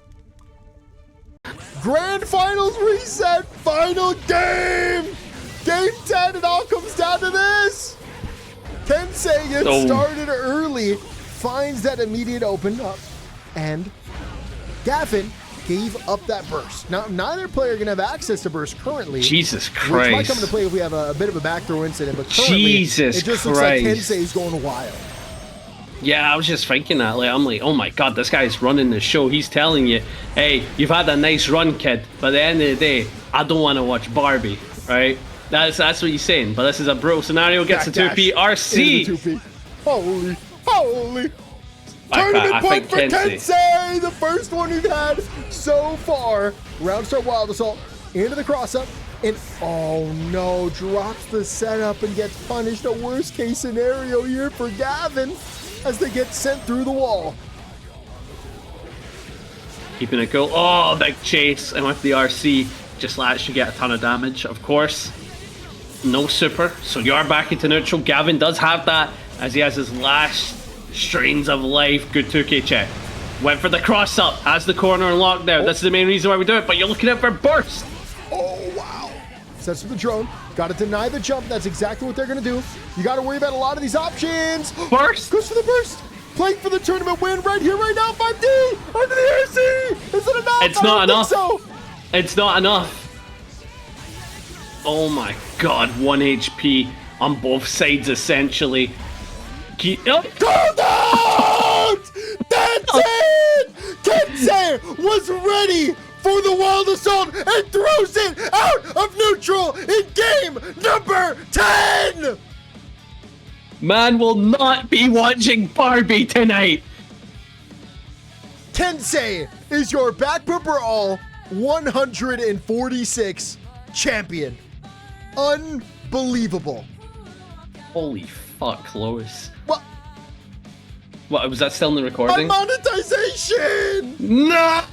Grand Finals reset. Final game. Game 10. It all comes down to this. Kensei gets started early. Finds that immediate open up. And Gavin gave up that burst. Now, neither player can have access to burst currently. Jesus Christ. Which might come into play if we have a bit of a back throw incident. But currently, it just looks like Kensei's going wild. Yeah, I was just thinking that. Like, I'm like, oh my god, this guy's running the show. He's telling you, hey, you've had a nice run, kid. But at the end of the day, I don't want to watch Barbie, right? That's what he's saying. But this is a brutal scenario. Gets a 2P RC. 2P. Holy. Tournament point for Kensei. The first one we've had so far. Round start Wild Assault into the cross up. And oh no, drops the setup and gets punished. A worst case scenario here for Gavin as they get sent through the wall. Keeping it cool. Oh, big chase. And with the RC, just lets you get a ton of damage, of course. No super, so you are back into neutral. Gavin does have that as he has his last strains of life. Good 2K check. Went for the cross up, has the corner unlocked there. This is the main reason why we do it, but you're looking out for burst. Oh, wow. Sets for the drone. Got to deny the jump. That's exactly what they're going to do. You got to worry about a lot of these options. Burst. Goes for the burst. Playing for the tournament win right here, right now. 5D under the RC. Is it enough? It's not enough. So. It's not enough. Oh my god, 1 HP on both sides essentially. Called out! That's it! Kensei was ready for the Wild Assault and throws it out of neutral in game number 10! Man will not be watching Barbie tonight. Kensei is your baccpaBrawl 146 champion. Unbelievable. Holy fuck, Lois. What? What, was that still in the recording? My monetization! No!